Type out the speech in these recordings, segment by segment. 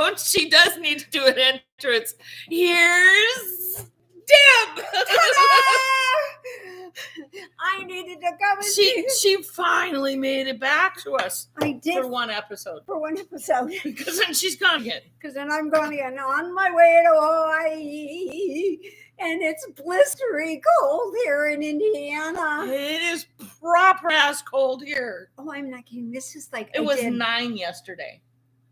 out. She does need to do an entrance. Here's Deb. I needed to come and She finally made it back to us. I did for one episode. Because then she's gone again. Because then I'm going again on my way to Hawaii. And it's blistery cold here in Indiana. It is proper ass cold here. Oh, I'm not kidding. This is like it was 9 yesterday.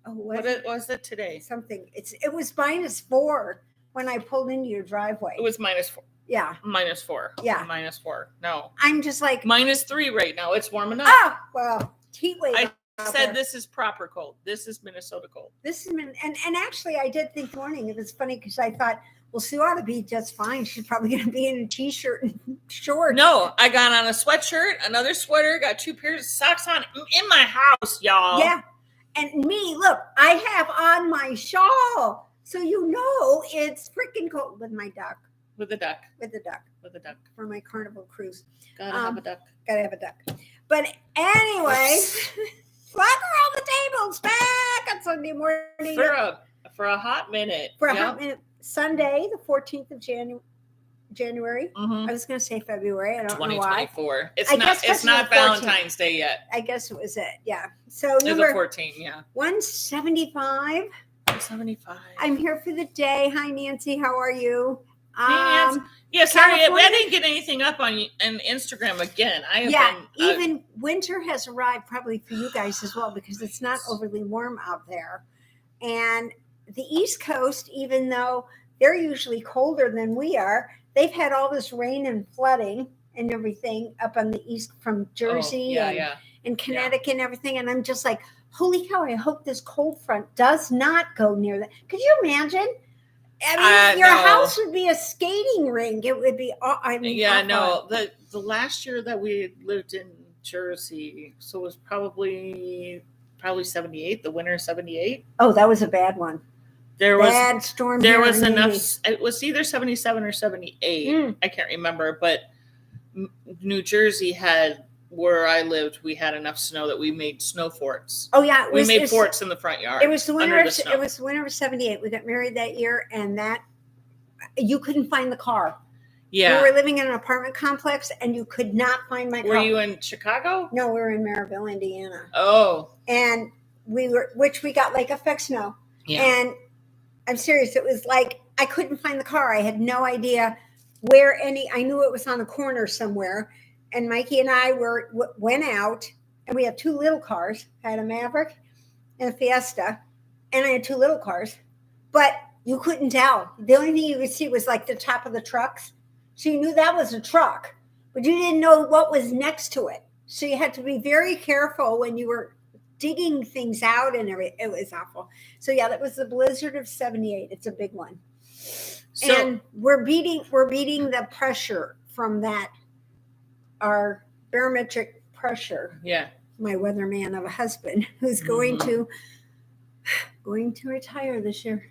Oh, what was it today? Something. It was -4 when I pulled into your driveway. It was -4. Yeah. -4. Yeah. -4. No. I'm just like -3 right now. It's warming up. Oh, well, heat wave. I said this is proper cold. This is Minnesota cold. And actually I did think morning. It was funny because I thought, well, Sue ought to be just fine. She's probably going to be in a t-shirt and shorts. No, I got on a sweatshirt, another sweater, got 2 pairs of socks on in my house, y'all. Yeah. And me, look, I have on my shawl. So it's freaking cold with my duck. With the duck. For my carnival cruise. Gotta have a duck. Gotta have a duck. But anyway, Flocker on the Table's back on Sunday morning. For a hot minute. Hot minute. Sunday, the 14th of January. Mm-hmm. I was going to say February. I don't know why. 2024. It's not Valentine's Day yet. I guess it was it. Yeah. So number 14. Yeah. 175. 175. I'm here for the day. Hi, Nancy. How are you? Yeah, sorry, I didn't get anything up on Instagram again. Even winter has arrived probably for you guys as well because it's not overly warm out there. And the East Coast, even though they're usually colder than we are, they've had all this rain and flooding and everything up on the east from Jersey and Connecticut and everything. And I'm just like, holy cow, I hope this cold front does not go near that. Could you imagine? I mean, your house would be a skating rink. It would be, The last year that we lived in Jersey, so it was probably 78, the winter of 78. Oh, that was a bad one. Bad storm. There was enough. It was either 77 or 78. I can't remember, but New Jersey had, where I lived, we had enough snow that we made snow forts. Oh yeah, we made forts in the front yard. It was the winter. It was the winter of 78. We got married that year, and that you couldn't find the car. Yeah, we were living in an apartment complex, and you could not find my car. Were you in Chicago? No, we were in Maryville, Indiana. Oh, and we got lake effect snow. Yeah, and I'm serious. It was like I couldn't find the car. I had no idea where I knew it was on a corner somewhere. And Mikey and I went out, and we had 2 little cars. I had a Maverick and a Fiesta, and I had 2 little cars. But you couldn't tell. The only thing you could see was like the top of the trucks. So you knew that was a truck, but you didn't know what was next to it. So you had to be very careful when you were digging things out and everything. It was awful. So yeah, that was the blizzard of 78. It's a big one. So, and we're beating the pressure from that. Our barometric pressure. Yeah. My weatherman of a husband who's going to retire this year.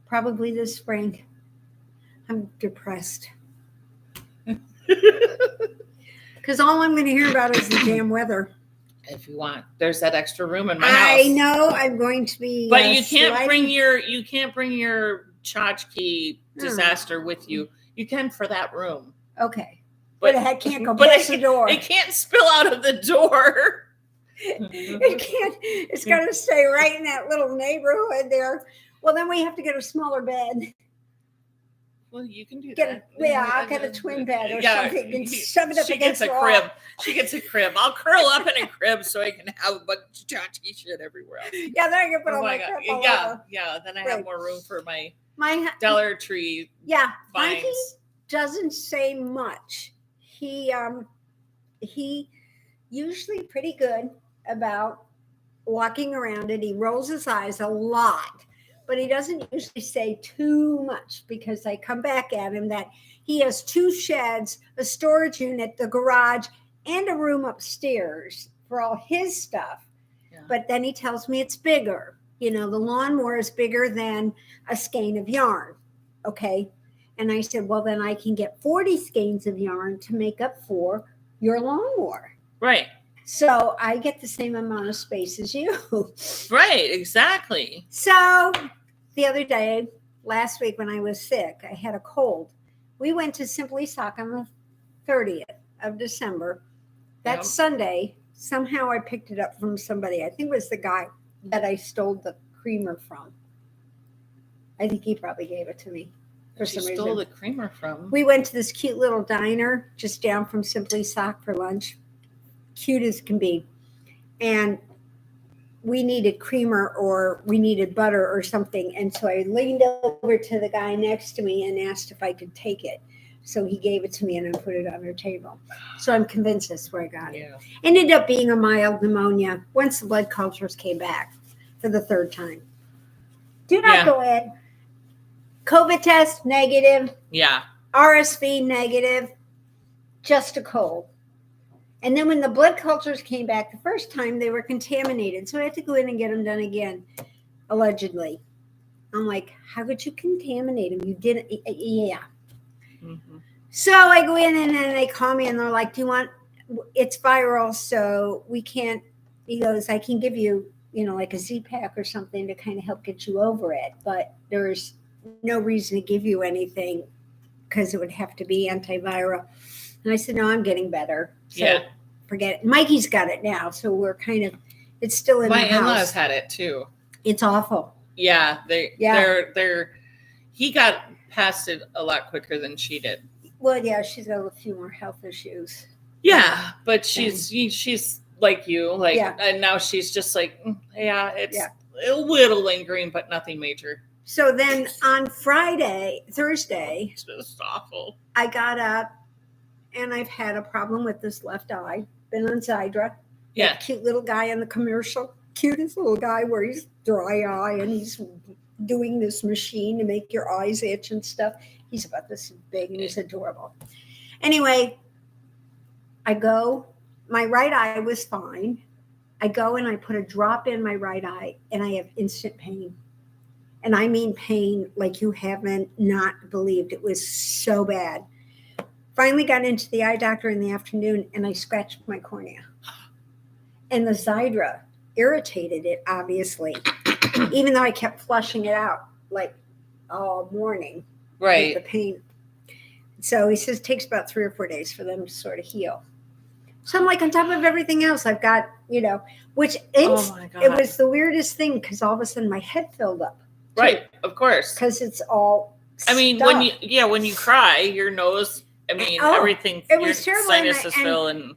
Probably this spring. I'm depressed. Because all I'm going to hear about is the damn weather. If you want, there's that extra room in my house. I know I'm going to be. But you can't bring your tchotchke disaster with you. You can for that room. Okay. But it can't go past the door. It can't spill out of the door. It can't. It's got to stay right in that little neighborhood there. Well, then we have to get a smaller bed. Well, you can do that. I'll get a twin bed or something and shove it up against the wall. Crib. She gets a crib. I'll curl up in a crib so I can have a bunch of tchotchke shit everywhere else. Yeah, then I can put all my crap all over. Yeah. Then I have more room for my Dollar Tree. Yeah, vines. Mikey doesn't say much. He usually pretty good about walking around it. He rolls his eyes a lot, but he doesn't usually say too much because I come back at him that he has 2 sheds, a storage unit, the garage, and a room upstairs for all his stuff. Yeah. But then he tells me it's bigger. The lawnmower is bigger than a skein of yarn. Okay. And I said, well, then I can get 40 skeins of yarn to make up for your lawnmower. Right. So I get the same amount of space as you. Right, exactly. So the other day, last week when I was sick, I had a cold. We went to Simply Sock on the 30th of December. That Sunday, somehow I picked it up from somebody. I think it was the guy that I stole the creamer from. I think he probably gave it to me for some reason. Stole the creamer from? We went to this cute little diner just down from Simply Sock for lunch. Cute as can be. And we needed creamer or we needed butter or something. And so I leaned over to the guy next to me and asked if I could take it. So he gave it to me and I put it on our table. So I'm convinced that's where I got it. Ended up being a mild pneumonia once the blood cultures came back for the third time. Do not go in. COVID test, negative. Yeah. RSV, negative. Just a cold. And then when the blood cultures came back the first time, they were contaminated. So I had to go in and get them done again, allegedly. I'm like, how could you contaminate them? You didn't. Yeah. Mm-hmm. So I go in and then they call me and they're like, do you want, it's viral, so we can't, he goes, I can give you, like a Z-Pack or something to kind of help get you over it. But there's no reason to give you anything because it would have to be antiviral. And I said, no, I'm getting better. So forget it. Mikey's got it now. So we're kind of, it's still in the house. My in-laws had it too. It's awful. Yeah. He got past it a lot quicker than she did. Well, yeah, she's got a few more health issues. Yeah, but she's like you, and now she's just like, it's a little lingering, but nothing major. So then on Thursday, it's just awful. I got up and I've had a problem with this left eye. Been on Zydra. Yeah. That cute little guy in the commercial. Cutest little guy where he's dry eye and he's doing this machine to make your eyes itch and stuff. He's about this big and he's adorable. Anyway, I go, my right eye was fine. I go and I put a drop in my right eye and I have instant pain. And I mean pain like you haven't not believed. It was so bad. Finally got into the eye doctor in the afternoon and I scratched my cornea. And the Zydra irritated it, obviously, even though I kept flushing it out like all morning. Right. With the pain. So he says it takes about 3 or 4 days for them to sort of heal. So I'm like, on top of everything else, I've got, which it was the weirdest thing because all of a sudden my head filled up. Too, right. Of course. Because it's all I mean, stuffed. when you cry, your nose, everything, it was your terrible. sinuses fill and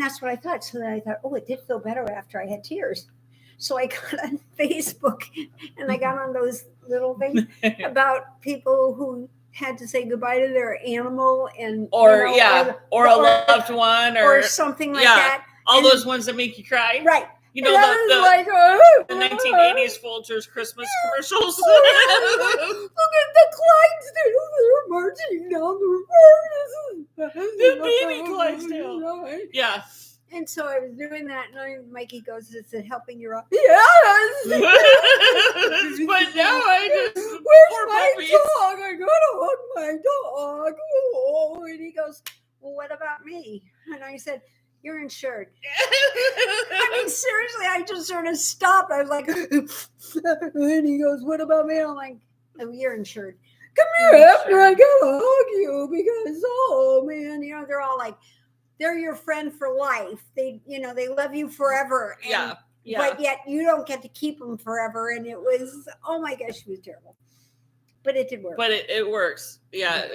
that's what I thought. So then I thought, it did feel better after I had tears. So I got on Facebook and I got on those little things about people who had to say goodbye to their animal and or a loved one or something like that. All those ones that make you cry. Right. The 1980s Folgers Christmas commercials. Look at the Clydesdales. They're marching down the road. The baby Clydesdale. Yeah. And so I was doing that, and Mikey goes, "Is it helping your eye?" Yes. But now I just. Where's my dog? I gotta hug my dog. Oh, and he goes, "Well, what about me?" And I said, "You're insured." I mean, seriously, I just sort of stopped. I was like, and he goes, "What about me?" I'm like, "Oh, you're insured. Come here after I gotta hug you because, oh man, they're all like." They're your friend for life. They, they love you forever. And, but yet you don't get to keep them forever. And it was, oh my gosh, it was terrible. But it did work. But it works. Yeah.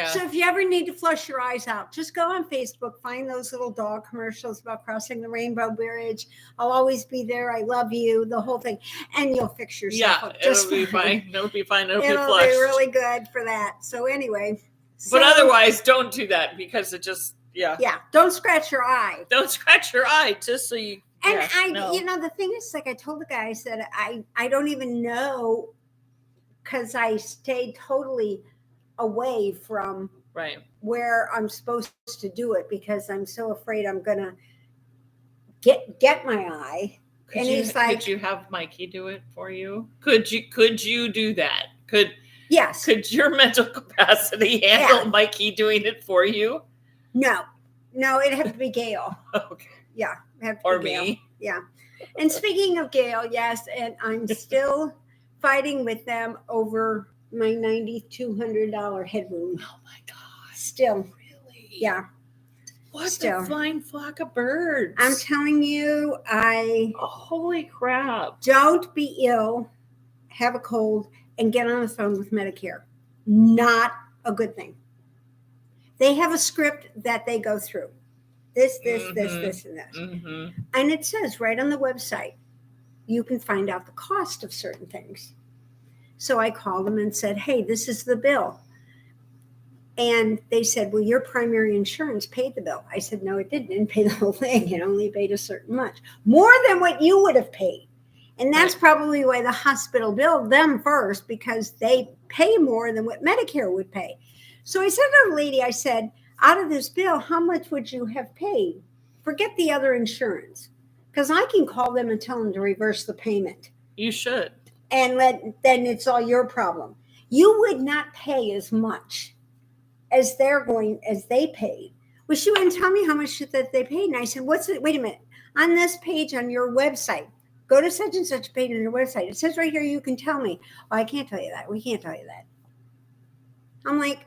So if you ever need to flush your eyes out, just go on Facebook, find those little dog commercials about crossing the rainbow bridge. I'll always be there. I love you. The whole thing. And you'll fix yourself up. It'll be fine. It'll be fine. It'll be flushed. It'll be really good for that. So anyway. But otherwise, don't do that because it just... Yeah. Don't scratch your eye. Don't scratch your eye just so you. And the thing is, like I told the guy, I said, I don't even know because I stayed totally away from where I'm supposed to do it because I'm so afraid I'm gonna get my eye. Could you have Mikey do it for you? Could you do that? Yes. Could your mental capacity handle Mikey doing it for you? No, it'd have to be Gail. Okay. Yeah. Have to Or be Gail. me. Yeah. And speaking of Gail, yes, and I'm still fighting with them over my $9,200 headroom. Oh my God. Still. Really? Yeah. What Still. the flying flock of birds? I'm telling you, holy crap. Don't be ill, have a cold, and get on the phone with Medicare. Not a good thing. They have a script that they go through. This, and this. Mm-hmm. And it says right on the website, you can find out the cost of certain things. So I called them and said, hey, this is the bill. And they said, well, your primary insurance paid the bill. I said, no, it didn't pay the whole thing. It only paid a certain much. More than what you would have paid. And that's probably why the hospital billed them first, because they pay more than what Medicare would pay. So I said to the lady, I said, out of this bill, how much would you have paid? Forget the other insurance, because I can call them and tell them to reverse the payment. You should. And then it's all your problem. You would not pay as much as they paid. Well, she wouldn't tell me how much that they paid. And I said, wait a minute, on this page on your website, go to such and such page on your website. It says right here, you can tell me. Oh, I can't tell you that. We can't tell you that. I'm like,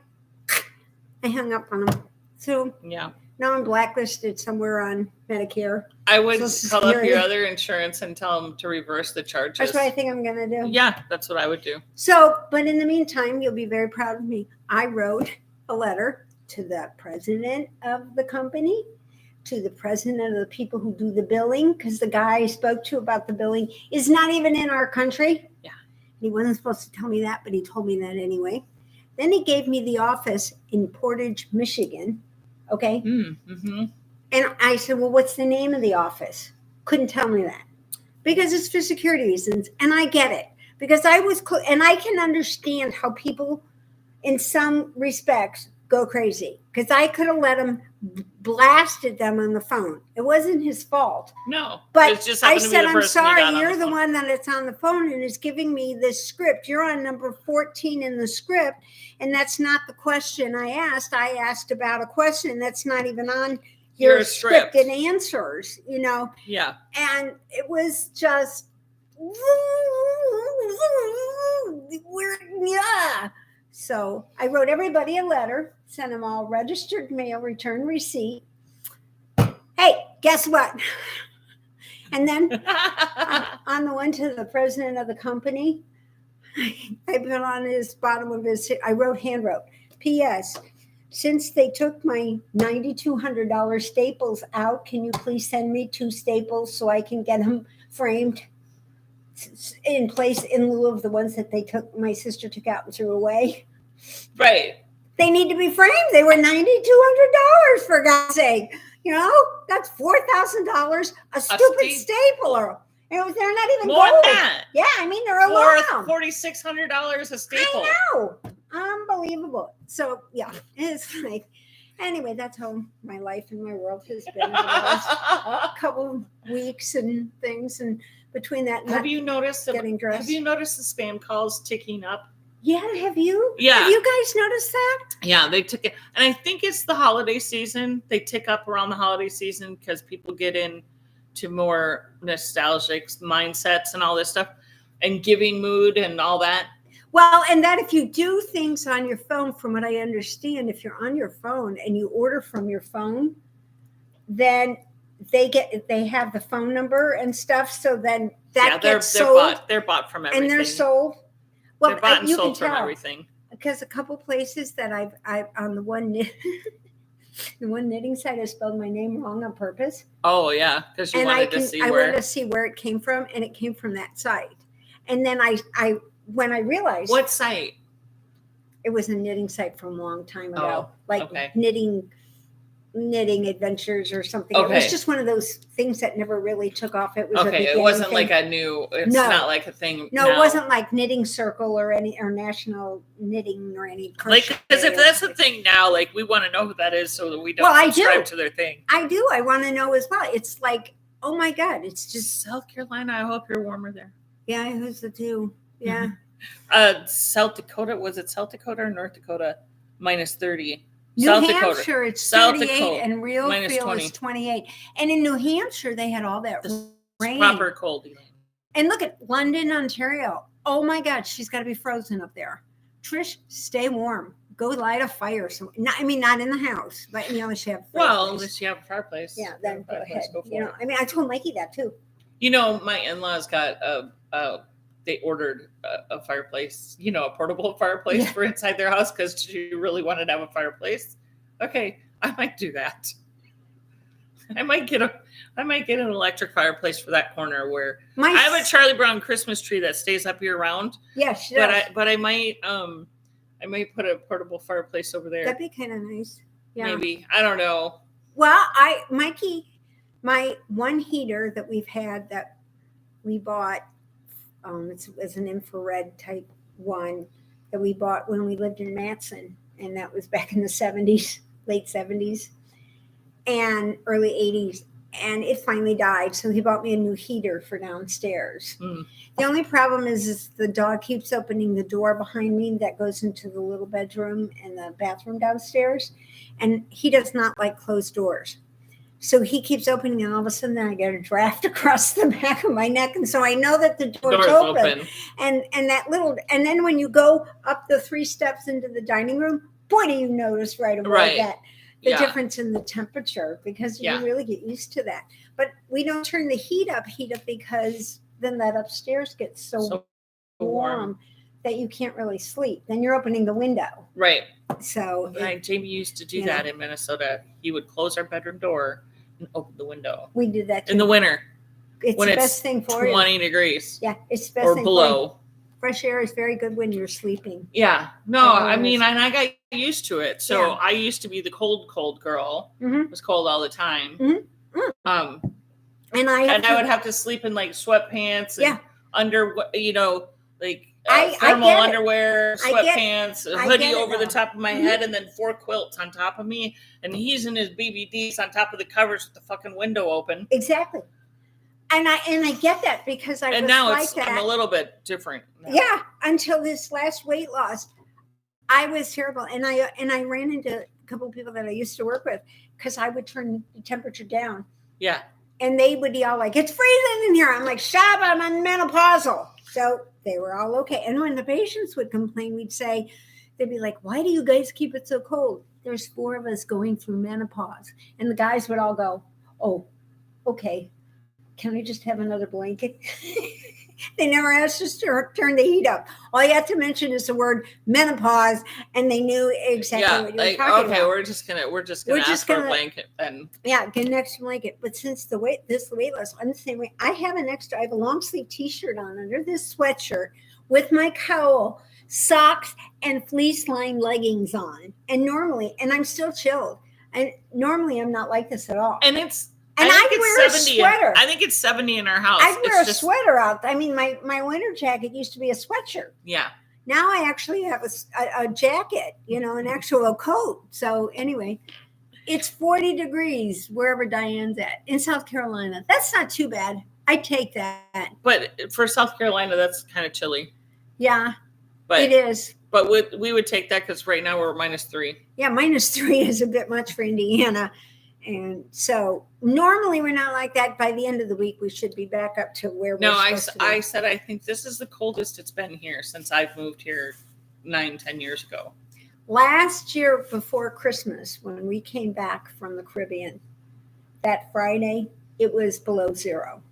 I hung up on them. So yeah. Now I'm blacklisted somewhere on Medicare. I would call up your other insurance and tell them to reverse the charges. That's what I think I'm going to do. Yeah, that's what I would do. So, but in the meantime, you'll be very proud of me. I wrote a letter to the president of the company, to the president of the people who do the billing, because the guy I spoke to about the billing is not even in our country. Yeah. He wasn't supposed to tell me that, but he told me that anyway. Then he gave me the office in Portage, Michigan. Okay. Mm-hmm. And I said, well, what's the name of the office? Couldn't tell me that because it's for security reasons. And I get it because and I can understand how people in some respects go crazy because I could have let him blasted them on the phone. It wasn't his fault. No, but just I said, I'm sorry, you're the one that it's on the phone and is giving me this script. You're on number 14 in the script. And that's not the question I asked. I asked about a question that's not even on your scripted answers, you know? Yeah. And it was just, yeah. So I wrote everybody a letter, sent them all registered mail, return receipt. Hey, guess what? And then on the one to the president of the company, I put on his bottom of his, I hand wrote, P.S. Since they took my $9,200 staples out, can you please send me 2 staples so I can get them framed in place in lieu of the ones that my sister took out and threw away? Right. They need to be framed. They were $9,200 for God's sake. You know, that's $4,000 a stupid stapler. They're not even more gold. Than that. Yeah, I mean they're aluminum. $4,600 a staple. I know, unbelievable. So yeah, it's like anyway. That's how my life and my world has been the last couple weeks and things. And between that, have you noticed getting dressed? Have you noticed the spam calls ticking up? Yeah, have you? Yeah. Have you guys noticed that? Yeah, they took it. And I think it's the holiday season. They tick up around the holiday season because people get into more nostalgic mindsets and all this stuff and giving mood and all that. Well, and that if you do things on your phone, from what I understand, if you're on your phone and you order from your phone, then they have the phone number and stuff. So then that gets sold. They're bought from everything. And they're sold. Well, they're bought and sold from everything. Because a couple places that I've on the one knitting site, I spelled my name wrong on purpose. Oh yeah, because you wanted to see where it came from, and it came from that site. And then when I realized what site, it was a knitting site from a long time ago, knitting adventures or something. Okay. It was just one of those things that never really took off. It was it wasn't thing. Like a new. It's not like a thing. No, it wasn't like Knitting Circle or National Knitting or any. Like because if that's the thing now, like we want to know who that is so that we don't subscribe to their thing. I do. I want to know as well. It's like, oh my God, it's just South Carolina. I hope you're warmer there. Yeah, who's the two? Yeah. South Dakota, was it South Dakota or North Dakota? -30. New South Hampshire, Dakota. it's South 38, Dakota, and real minus feel 20. is 28. And in New Hampshire, they had all that This rain. proper cold. And look at London, Ontario. Oh my God, she's got to be frozen up there. Trish, stay warm. Go light a fire. Not in the house, but unless you have. Well, unless you have a fireplace. Yeah, then go ahead. Go for it. I told Mikey that too. My in-laws got they ordered a fireplace, a portable fireplace for inside their house because she really wanted to have a fireplace. Okay, I might do that. I might get an electric fireplace for that corner where I have a Charlie Brown Christmas tree that stays up year round. Yes, but I might put a portable fireplace over there. That'd be kind of nice. Yeah, maybe, I don't know. Well, Mikey, my one heater that we've had that we bought, it's an infrared type one that we bought when we lived in Matson, and that was back in the 70s, late 70s. And early 80s, and it finally died. So he bought me a new heater for downstairs. The only problem is the dog keeps opening the door behind me that goes into the little bedroom and the bathroom downstairs. And he does not like closed doors. So he keeps opening, and all of a sudden I get a draft across the back of my neck. And so I know that the door's open. And then when you go up the 3 steps into the dining room, boy, do you notice right away that the difference in the temperature, because you really get used to that. But we don't turn the heat up because then that upstairs gets so warm that you can't really sleep. Then you're opening the window. Right. So Jamie used to do that in Minnesota. He would close our bedroom door and open the window. We did that too. In the winter. It's the best thing for 20 degrees. Yeah, it's the best or thing below. For you. Fresh air is very good when you're sleeping. Yeah. No, and I got used to it. So I used to be the cold girl. Mm-hmm. It was cold all the time. Mm-hmm. And I would have to sleep in like sweatpants and under, thermal underwear, sweatpants, a hoodie over the top of my head, and then 4 quilts on top of me. And he's in his BVDs on top of the covers with the fucking window open. Exactly. And I get that because I was like that. I'm a little bit different now. Yeah, until this last weight loss, I was terrible, and I ran into a couple of people that I used to work with because I would turn the temperature down. Yeah, and they would yell like, "It's freezing in here!" I'm like, "Shut up! I'm menopausal." So they were all okay. And when the patients would complain, they'd be like, "Why do you guys keep it so cold?" There's 4 of us going through menopause, and the guys would all go, "Oh, okay. Can I just have another blanket?" They never asked us to turn the heat up. All you have to mention is the word menopause, and they knew exactly what you were talking about. We're just gonna ask for a blanket then. Yeah, get an extra blanket. But since the weight loss, I'm the same way. I have a long sleeve T-shirt on under this sweatshirt with my cowl, socks, and fleece lined leggings on. And I'm still chilled. And normally I'm not like this at all. And I wear a sweater. I think it's 70 in our house. I wear a sweater out. I mean, my winter jacket used to be a sweatshirt. Yeah. Now I actually have a jacket, an actual coat. So anyway, it's 40 degrees wherever Diane's at in South Carolina. That's not too bad. I take that. But for South Carolina, that's kind of chilly. Yeah, it is. But we would take that because right now we're -3. Yeah, -3 is a bit much for Indiana. And so normally we're not like that. By the end of the week, we should be back up to where we're supposed to be. I said I think this is the coldest it's been here since I've moved here 9-10 years ago. Last year before Christmas, when we came back from the Caribbean, that Friday, it was below 0.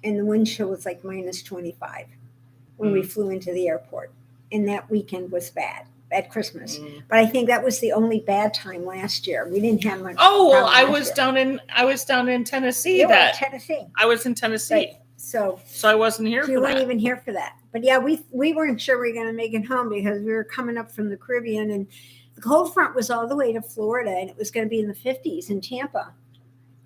And the wind chill was like -25 when we flew into the airport. And that weekend was bad. At Christmas, but I think that was the only bad time last year. We didn't have much. Oh, well, I was down in Tennessee. Tennessee. I was in Tennessee, right. So I wasn't here. You weren't even here for that. But yeah, we weren't sure we were going to make it home because we were coming up from the Caribbean, and the cold front was all the way to Florida, and it was going to be in the 50s in Tampa.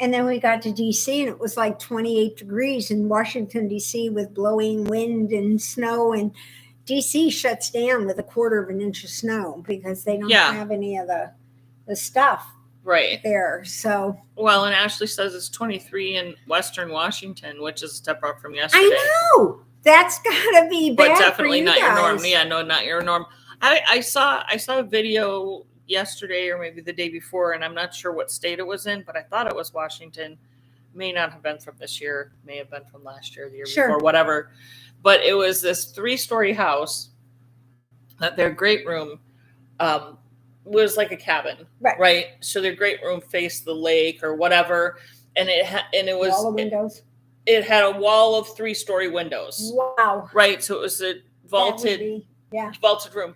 And then we got to D.C. and it was like 28 degrees in Washington D.C. with blowing wind and snow, and DC shuts down with 1/4 of an inch of snow because they don't have any of the stuff there. So and Ashley says it's 23 in Western Washington, which is a step up from yesterday. I know that's got to be bad, but definitely for you not guys. your norm. Yeah, no, not your norm. I saw a video yesterday or maybe the day before, and I'm not sure what state it was in, but I thought it was Washington. May not have been from this year, may have been from last year, the year before, whatever. But it was this 3-story house that their great room was like a cabin, right? So their great room faced the lake or whatever, and it was wall of windows. It had a wall of 3-story windows. Wow! Right, so it was a vaulted room.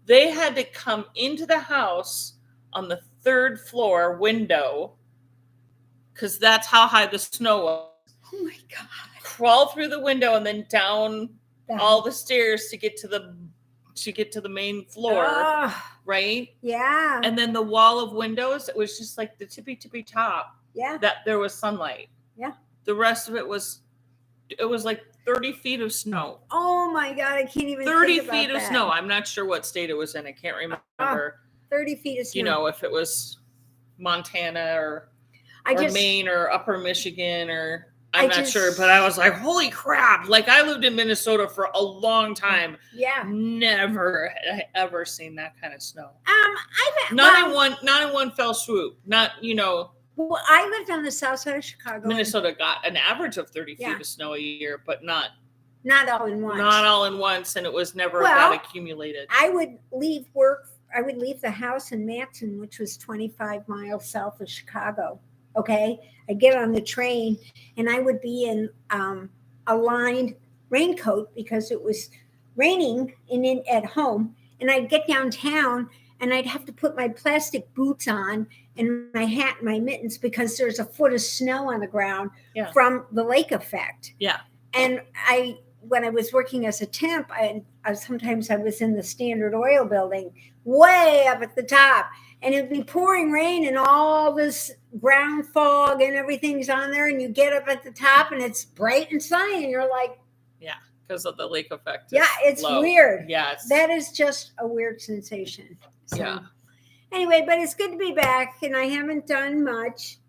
They had to come into the house on the 3rd floor window because that's how high the snow was. Oh my God! Crawl through the window and then down all the stairs to get to the main floor, right? Yeah. And then the wall of windows, it was just like the tippy top. Yeah. That there was sunlight. Yeah. The rest of it was like 30 feet of snow. Oh my God, I can't even 30 think about feet of that. snow. I'm not sure what state it was in. I can't remember. 30 feet of snow. If it was Montana or Maine or Upper Michigan or I'm not sure, but I was like, holy crap. Like I lived in Minnesota for a long time. Yeah. Never had I ever seen that kind of snow. Not in one fell swoop. Not, Well, I lived on the south side of Chicago. Minnesota got an average of 30 feet of snow a year, but not all in once. Not all in once, and it was never that accumulated. I would leave work. I would leave the house in Matson, which was 25 miles south of Chicago. Okay. I'd get on the train and I would be in a lined raincoat because it was raining at home. And I'd get downtown and I'd have to put my plastic boots on and my hat and my mittens because there's a foot of snow on the ground from the lake effect. Yeah. And when I was working as a temp, sometimes I was in the Standard Oil building way up at the top, and it'd be pouring rain and all this brown fog and everything's on there, and you get up at the top and it's bright and sunny, and you're like, because of the lake effect. It's low. Weird. Yes. That is just a weird sensation. So, anyway, but it's good to be back, and I haven't done much.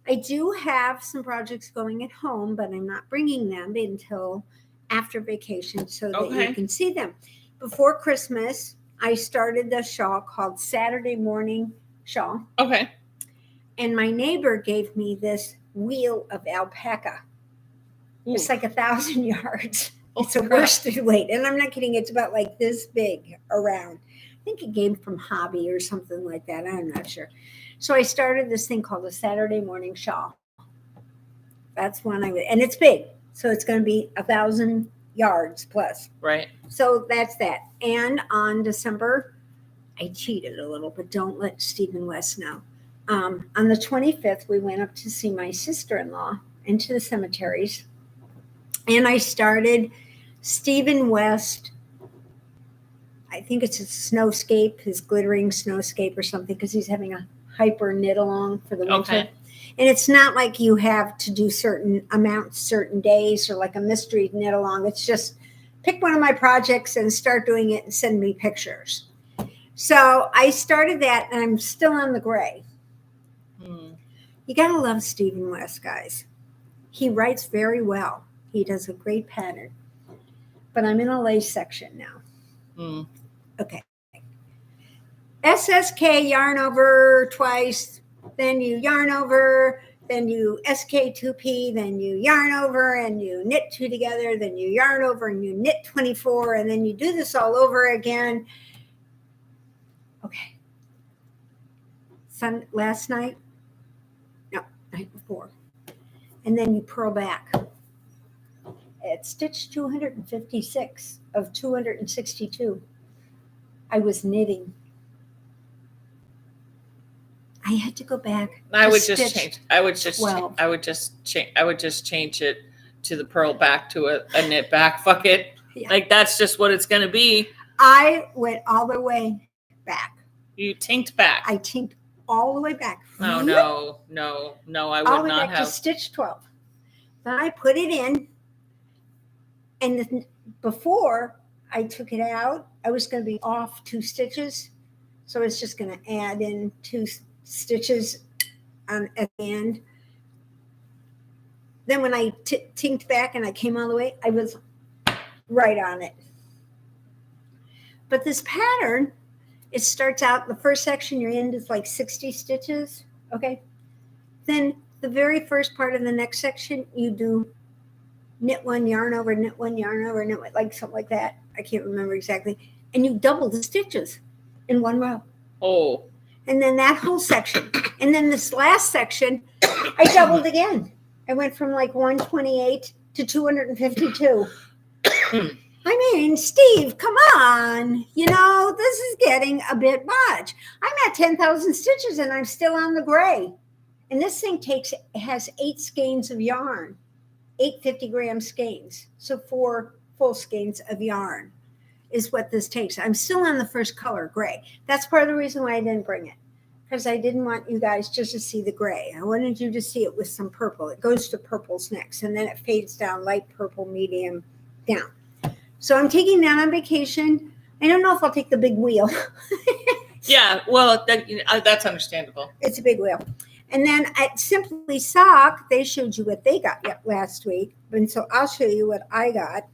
I do have some projects going at home, but I'm not bringing them until after vacation so that you can see them. Before Christmas, I started the shawl called Saturday Morning Shawl. Okay. And my neighbor gave me this wheel of alpaca. Ooh. It's like 1,000 yards. It's a worsted weight. And I'm not kidding. It's about like this big around. I think it came from Hobby or something like that. I'm not sure. So I started this thing called a Saturday Morning Shawl. That's one and it's big. So it's going to be 1,000 yards plus. Right. So that's that. And on December, I cheated a little, but don't let Stephen West know. On the 25th, we went up to see my sister-in-law into the cemeteries. And I started Stephen West. I think it's a snowscape, his glittering snowscape or something, because he's having a hyper knit along for the winter. Okay. And it's not like you have to do certain amounts, certain days, or like a mystery knit along. It's just pick one of my projects and start doing it and send me pictures. So I started that, and I'm still on the gray. You got to love Stephen West, guys. He writes very well. He does a great pattern. But I'm in a lace section now. Okay. SSK yarn over twice, then you yarn over, then you SK2P, then you yarn over and you knit 2 together, then you yarn over and you knit 24, and then you do this all over again. Okay. Last night? No, night before. And then you purl back. At stitch 256 of 262, I was knitting. I had to go back. I would just change it to the purl back to a knit back. Fuck it. Yeah. Like that's just what it's going to be. I went all the way back. You tinked back. I tinked all the way back. Oh, no. I would all the way not back have. To stitch 12. Then I put it in. And before I took it out, I was going to be off 2 stitches. So I was just going to add in 2 stitches at the end. Then when I tinked back and I came all the way, I was right on it. But this pattern It starts out, the first section you're in is like 60 stitches. Okay. Then the very first part of the next section, you do knit one, yarn over, knit one, yarn over, knit one, like something like that. I can't remember exactly. And you double the stitches in one row. Oh. And then that whole section. And then this last section, I doubled again. I went from like 128 to 252. I mean, Steve, come on. You know, this is getting a bit much. I'm at 10,000 stitches and I'm still on the gray. And this thing has 8 skeins of yarn, 8 50-gram skeins. So 4 full skeins of yarn is what this takes. I'm still on the first color, gray. That's part of the reason why I didn't bring it, because I didn't want you guys just to see the gray. I wanted you to see it with some purple. It goes to purples next, and then it fades down, light purple, medium, down. So I'm taking that on vacation. I don't know if I'll take the big wheel. Yeah, well, that's understandable. It's a big wheel. And then at Simply Sock, they showed you what they got last week. And so I'll show you what I got.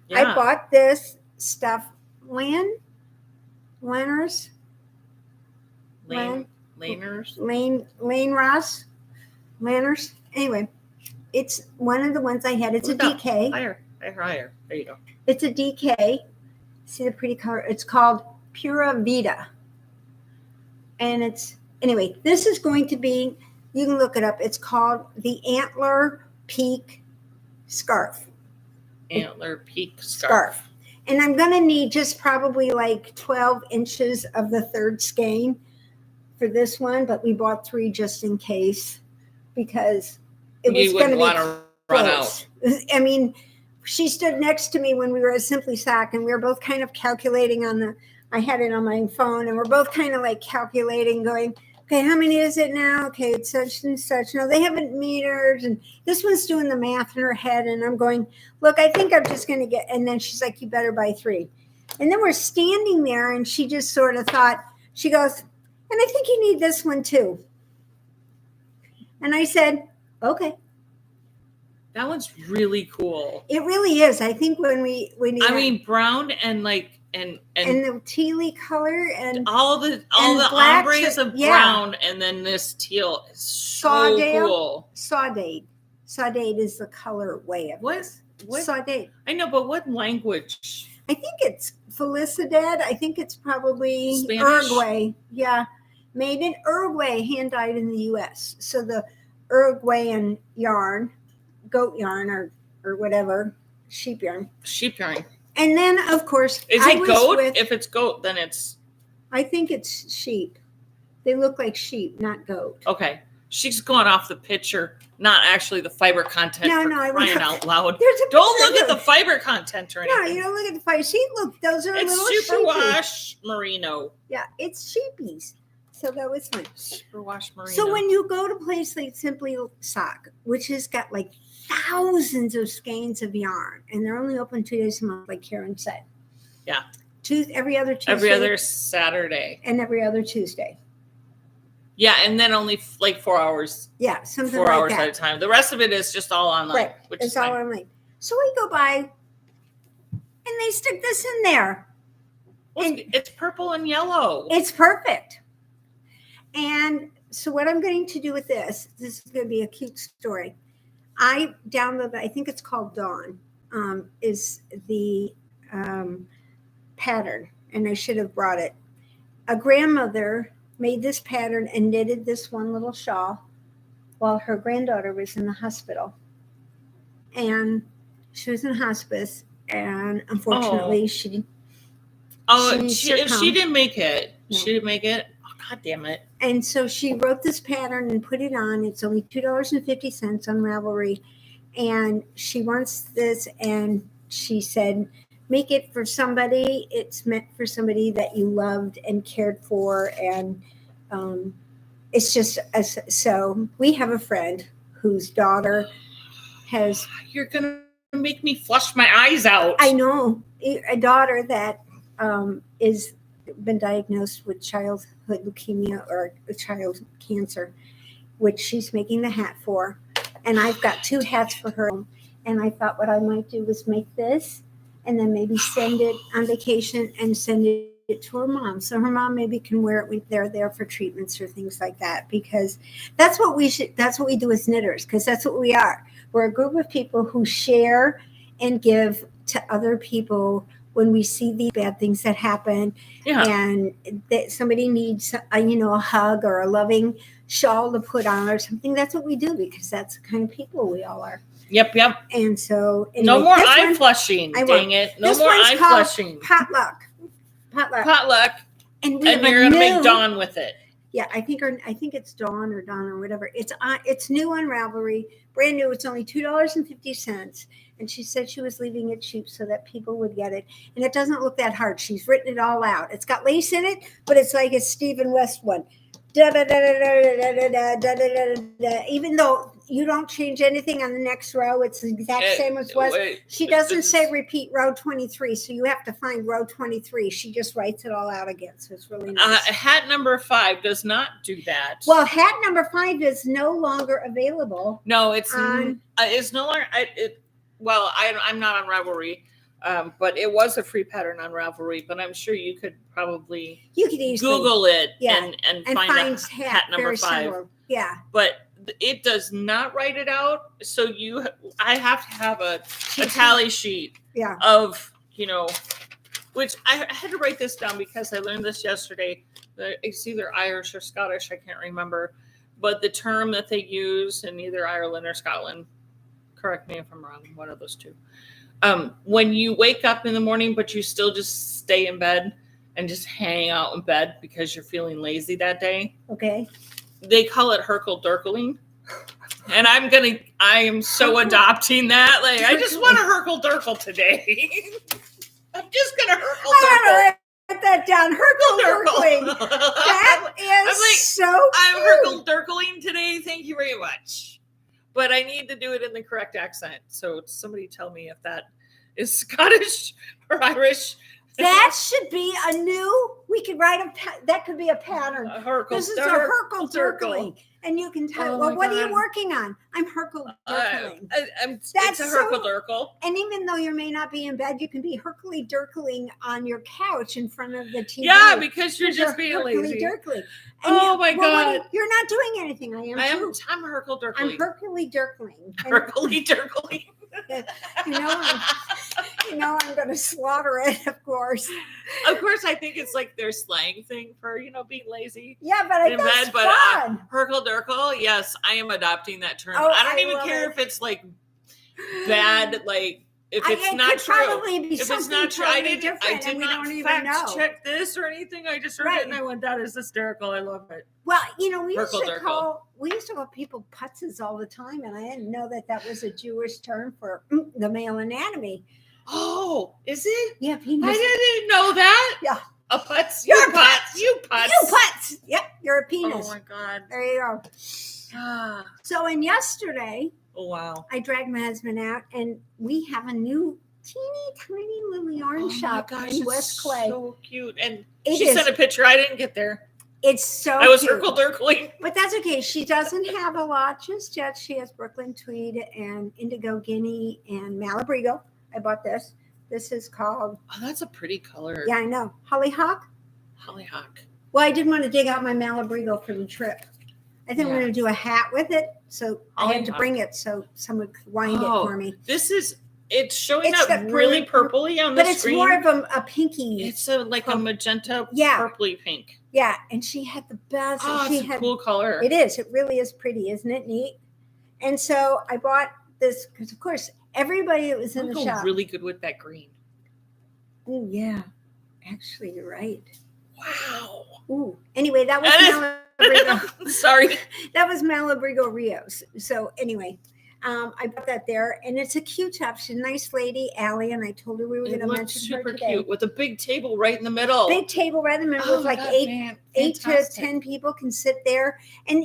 Yeah. I bought this stuff. Lane Ross. Anyway, it's one of the ones I had. It's a DK. Higher. There you go. It's a DK. See the pretty color? It's called Pura Vida. And it's, anyway, this is going to be, you can look it up. It's called the Antler Peak Scarf. Antler Peak Scarf. And I'm going to need just probably like 12 inches of the third skein for this one, but we bought 3 just in case because it was going to be run out. I mean, she stood next to me when we were at Simply Sock, and we were both kind of calculating I had it on my phone, and we're both kind of like calculating, going, okay, how many is it now? Okay, it's such and such. No, they haven't metered, and this one's doing the math in her head, and I'm going, look, I think I'm just going to get, and then she's like, you better buy 3. And then we're standing there, and she just sort of thought, she goes, and I think you need this one too. And I said, okay. That one's really cool. It really is. I think when I mean, brown and like and the tealy color and all the ombres of brown, and then this teal is so cool. Saudade is the color way of what? This. Saudade. I know, but what language? I think it's Felicidad. I think it's probably Spanish? Uruguay. Yeah, made in Uruguay, hand dyed in the U.S. So the Uruguayan yarn, goat yarn or whatever, sheep yarn. And then, of course, is it goat? If it's goat, then it's. I think it's sheep. They look like sheep, not goat. Okay, she's going off the picture, not actually the fiber content. No, crying out loud. Don't look at the fiber content or anything. No, you don't look at the fiber. See, look, those are it's little superwash merino. Yeah, it's sheepies. So that was fun. Superwash merino. So when you go to a place like Simply Sock, which has got like thousands of skeins of yarn, and they're only open 2 days a month, like Karen said. Yeah. Every other Tuesday. Every other Saturday. And every other Tuesday. Yeah, and then only like 4 hours. Yeah, something 4 like hours that. at a time. The rest of it is just all online. Right, it's all online. So we go by, and they stick this in there. Well, it's purple and yellow. It's perfect. And so what I'm going to do with this is going to be a cute story. I downloaded, I think it's called Dawn, is the pattern, and I should have brought it. A grandmother made this pattern and knitted this one little shawl while her granddaughter was in the hospital. And she was in hospice, and unfortunately she didn't make it. No. She didn't make it. Oh, God damn it. And so she wrote this pattern and put it on. It's only $2.50 on Ravelry. And she wants this, and she said, make it for somebody. It's meant for somebody that you loved and cared for. And it's just, so we have a friend whose daughter has. You're going to make me flush my eyes out. I know. A daughter that is been diagnosed with childhood leukemia or child cancer, which she's making the hat for. And I've got 2 hats for her. And I thought what I might do was make this and then maybe send it on vacation and send it it to her mom, so her mom maybe can wear it when they're there for treatments or things like that, because that's what we do as knitters, because that's what we are. We're a group of people who share and give to other people when we see these bad things that happen, and that somebody needs a hug or a loving shawl to put on or something. That's what we do, because that's the kind of people we all are. Yep. And so anyway, no more eye flushing. Dang it! No more eye flushing. Potluck. And you're gonna make Dawn with it. Yeah, I think it's Dawn or Dawn or whatever. It's new on Ravelry, brand new. It's only $2.50, and she said she was leaving it cheap so that people would get it. And it doesn't look that hard. She's written it all out. It's got lace in it, but it's like a Stephen West one. Even though you don't change anything on the next row, it's the exact same as was. She doesn't say repeat row 23, so you have to find row 23. She just writes it all out again, so it's really nice. Hat number 5 does not do that. Well, hat number 5 is no longer available. No, it's no longer. I'm not on Ravelry. But it was a free pattern on Ravelry, but I'm sure you could easily Google it and find hat number 5. Similar. Yeah. But it does not write it out. So I have to have a tally sheet of, which I had to write this down because I learned this yesterday. It's either Irish or Scottish. I can't remember. But the term that they use in either Ireland or Scotland, correct me if I'm wrong, one of those two. When you wake up in the morning, but you still just stay in bed and just hang out in bed because you're feeling lazy that day. Okay. They call it herkle-durkling. And I am so adopting that. Like, I just want to herkle-durkle today. I'm just going to herkle-durkle. Write that down. Herkle-durkling. That is so cute. I'm herkle-durkling today. Thank you very much. But I need to do it in the correct accent. So somebody tell me if that is Scottish or Irish. That should be we could write that could be a pattern. This is a herkle-durkling. And you can tell, what are you working on? I'm herkle-durkling. It's a herkle-durkle. And even though you may not be in bed, you can be herkle-durkling on your couch in front of the TV. Yeah, because you're just being lazy. My God. You're not doing anything. I'm herkle-durkling. I'm herkle-durkling. Herkle-durkling. I'm going to slaughter it, of course. Of course, I think it's like their slang thing for, being lazy. Yeah, but I think that's fun. Herkle-durkle, yes, I am adopting that term. I don't even care if it's like bad, like if it's not true. If it's not true, I did not fact check this or anything. I just heard it and I went, that is hysterical. I love it. Well, we used to call people putzes all the time, and I didn't know that was a Jewish term for the male anatomy. Oh, is it? Yeah, penis. I didn't know that. Yeah. A putz. You putz. You putz. Yep, you're a penis. Oh my God. There you go. So, yesterday, oh wow, I dragged my husband out, and we have a new teeny tiny little yarn shop in West Clay. So cute, and she sent a picture. I didn't get there. It's so I was cute. Herkle-durkling. But that's okay. She doesn't have a lot just yet. She has Brooklyn Tweed and Indigo Guinea and Malabrigo. I bought this. This is called... Oh, that's a pretty color. Yeah, I know. Hollyhock. Well, I didn't want to dig out my Malabrigo for the trip. I think I'm going to do a hat with it. So I had to bring it so someone could wind it for me. It's showing up really purpley on the screen. But it's more of a pinky. It's a magenta purpley pink. Yeah, and she had the best. It's a cool color. It is. It really is pretty. Isn't it neat? And so I bought this because, of course, everybody that was in the shop. Really good with that green. Oh, yeah. Actually, you're right. Wow. Ooh. Anyway, that was Malabrigo. Sorry. That was Malabrigo Rios. So anyway, I bought that there, and it's a cute top. She's a nice lady, Allie, and I told her we were going to mention her today. Super cute with a big table right in the middle. Big table right in the middle with like eight to 10 people can sit there. And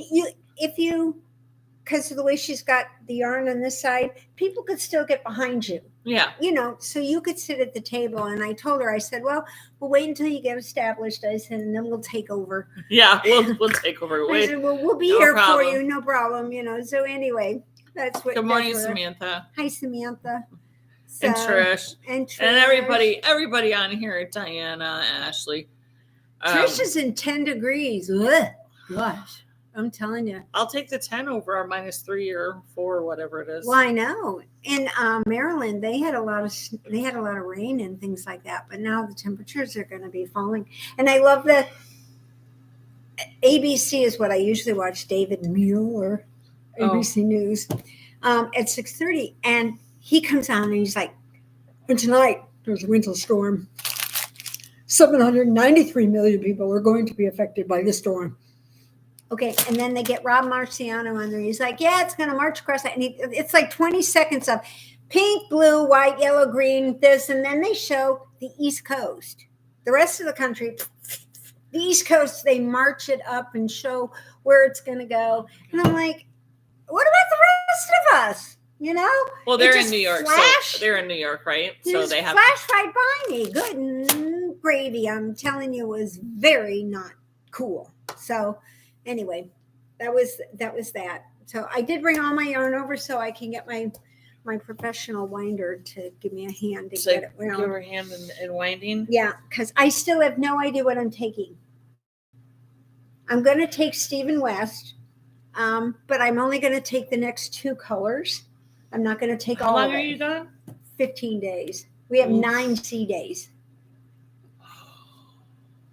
because of the way she's got the yarn on this side, people could still get behind you. Yeah. So you could sit at the table. And I told her, I said, well, we'll wait until you get established. I said, and then we'll take over. Yeah, we'll take over. I said, well, we'll be here for you. No problem. So anyway, that's what. Good morning, Samantha. Hi, Samantha. So, and Trish. And Trish. And everybody on here, Diana, Ashley. Trish is in 10 degrees. Ugh, gosh, I'm telling you. I'll take the 10 over our -3 or 4 or whatever it is. Well, I know. In Maryland, they had a lot of rain and things like that. But now the temperatures are going to be falling. And I love the ABC is what I usually watch. David Mueller, ABC News, at 6:30, and he comes on and he's like, "And tonight there's a winter storm. 793 million people are going to be affected by this storm." Okay, and then they get Rob Marciano on there. He's like, "Yeah, it's going to march across that." And it's like 20 seconds of pink, blue, white, yellow, green, this, and then they show the East Coast. The rest of the country, the East Coast, they march it up and show where it's going to go. And I'm like, what about the rest of us? You know? Well, they're in New York. So they're in New York, right? So they have flash right by me. Good and gravy. I'm telling you, it was very not cool. So anyway, that was that. So I did bring all my yarn over so I can get my professional winder to give me a hand to get it wound. Give her a hand in winding? Yeah, because I still have no idea what I'm taking. I'm going to take Stephen West, but I'm only going to take the next 2 colors. I'm not going to take all of it. How long are you gone? 15 days. We have 9 sea days.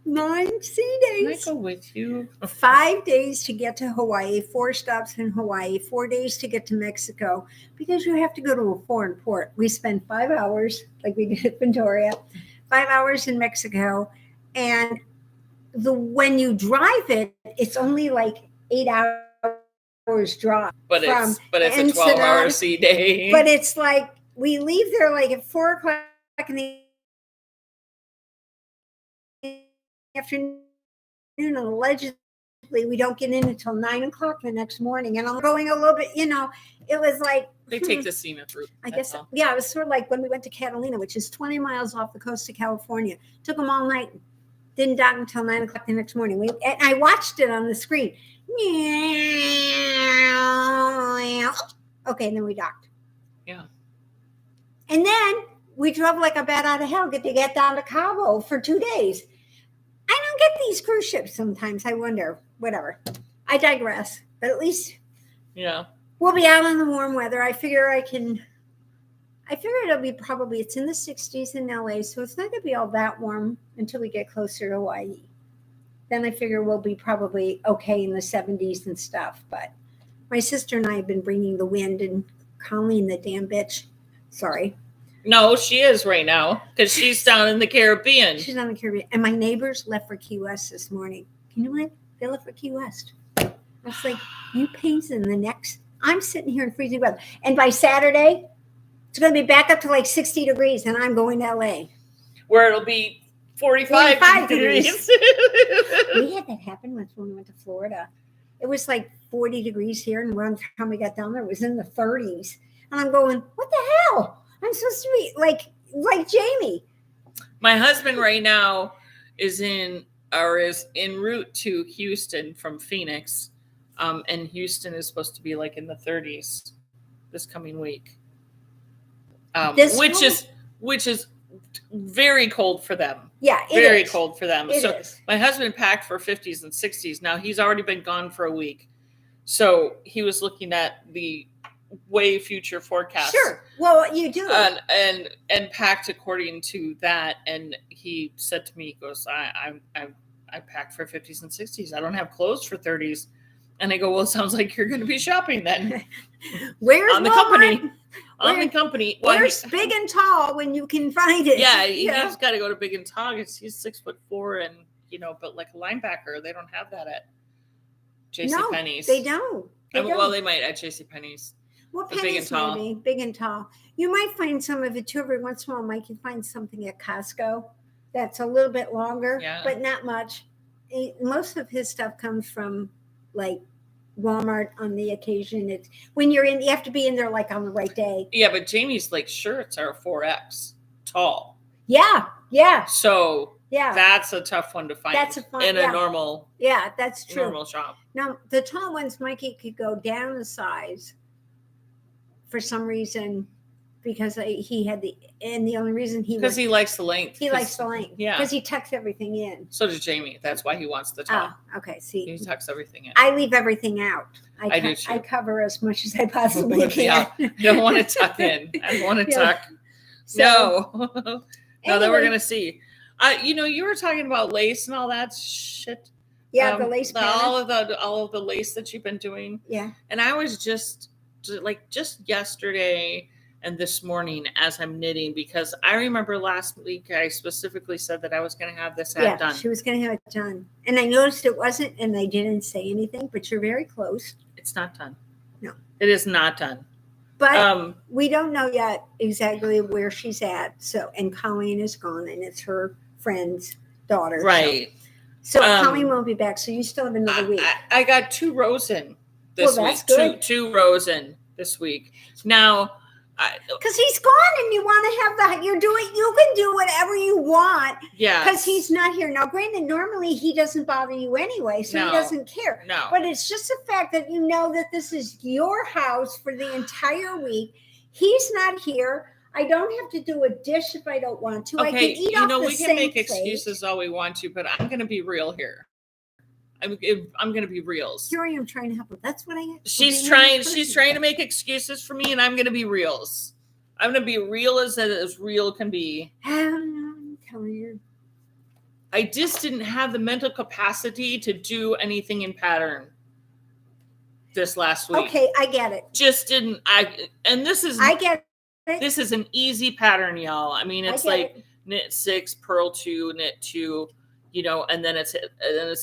9 sea days. Can I go with you? 5 days to get to Hawaii, 4 stops in Hawaii, 4 days to get to Mexico, because you have to go to a foreign port. We spend 5 hours, like we did at Victoria, 5 hours in Mexico, and when you drive it, it's only like 8 hours drive. But it's a 12-hour sea day. But it's like we leave there like at 4 o'clock in the afternoon, and allegedly we don't get in until 9 o'clock the next morning. And I'm going a little bit, it was like they take the scenic route. I guess, yeah, it was sort of like when we went to Catalina, which is 20 miles off the coast of California. Took them all night. Didn't dock until 9 o'clock the next morning. And I watched it on the screen. Okay, and then we docked. Yeah. And then we drove like a bat out of hell to get down to Cabo for 2 days. I don't get these cruise ships sometimes. I wonder. Whatever. I digress. But at least we'll be out in the warm weather. I figure it'll be it's in the 60s in LA, so it's not going to be all that warm until we get closer to Hawaii. Then I figure we'll be probably okay in the 70s and stuff. But my sister and I have been bringing the wind and Colleen, the damn bitch. Sorry. No, she is right now because she's down in the Caribbean. She's on the Caribbean. And my neighbors left for Key West this morning. Can you believe they left for Key West? I was like, you pains in the next. I'm sitting here in freezing weather. And by Saturday, it's going to be back up to like 60 degrees, and I'm going to LA. Where it'll be 45 degrees. We had that happen once when we went to Florida. It was like 40 degrees here, and one time we got down there, it was in the 30s. And I'm going, what the hell? I'm supposed to be like Jamie. My husband right now is en route to Houston from Phoenix. And Houston is supposed to be like in the 30s this coming week. Which is very cold for them. Yeah, very cold for them. It so is. My husband packed for 50s and 60s. Now he's already been gone for a week. So he was looking at the way future forecast. Sure. Well, you do. And packed according to that. And he said to me, he goes, I packed for 50s and 60s. I don't have clothes for 30s. And I go, well, it sounds like you're going to be shopping then. Where's on the Walmart? company? On the company. Where's Big and Tall when you can find it? Yeah, he's got to go to Big and Tall. He's 6'4", and but like a linebacker, they don't have that at JCPenney's. No, they don't. Well, they might at JCPenney's. Well, Penny's maybe Big and Tall. You might find some of it too. Every once in a while, Mike, you find something at Costco that's a little bit longer, but not much. Most of his stuff comes from like Walmart on the occasion. It's when you're in, you have to be in there like on the right day. Yeah, but Jamie's like shirts are 4X tall. Yeah. So that's a tough one to find. That's a fun, in a normal. Yeah, that's true. Normal shop. Now the tall ones, Mikey could go down a size. For some reason, because he had the only reason because he likes the length. He likes the length. Yeah. Because he tucks everything in. So does Jamie. That's why he wants the top. Oh, okay. See, he tucks everything in. I leave everything out. I do too. I cover as much as I possibly can. Yeah. Don't want to tuck in. I don't want to tuck. So, No. anyway. Then we're gonna see. You were talking about lace and all that shit. Yeah, the lace pattern. all of the lace that you've been doing. Yeah. And I was just yesterday and this morning as I'm knitting, because I remember last week I specifically said that I was going to have this hat done. She was going to have it done. And I noticed it wasn't, and they didn't say anything, but you're very close. It's not done. No. It is not done. But we don't know yet exactly where she's at. So, and Colleen is gone, and it's her friend's daughter. Right. So Colleen won't be back. So you still have another week. I got 2 rows in this week. That's good. Two rows in this week. Now, because he's gone, and you want to have you can do whatever you want. Yeah. Because he's not here now. Granted, normally he doesn't bother you anyway, so he doesn't care. No. But it's just the fact that you know that this is your house for the entire week. He's not here. I don't have to do a dish if I don't want to. Okay, I can eat off the we can make plate. excuses all we want to, but I'm going to be real here. I'm going to be reals. Here I am trying to help her. That's what I am. She's trying to make excuses for me, and I'm going to be reals. I'm going to be real as real can be. I'm telling you. I just didn't have the mental capacity to do anything in pattern this last week. Okay, I get it. Just didn't. I get it. This is an easy pattern, y'all. I mean, it's like knit 6, purl 2, knit 2, and then it's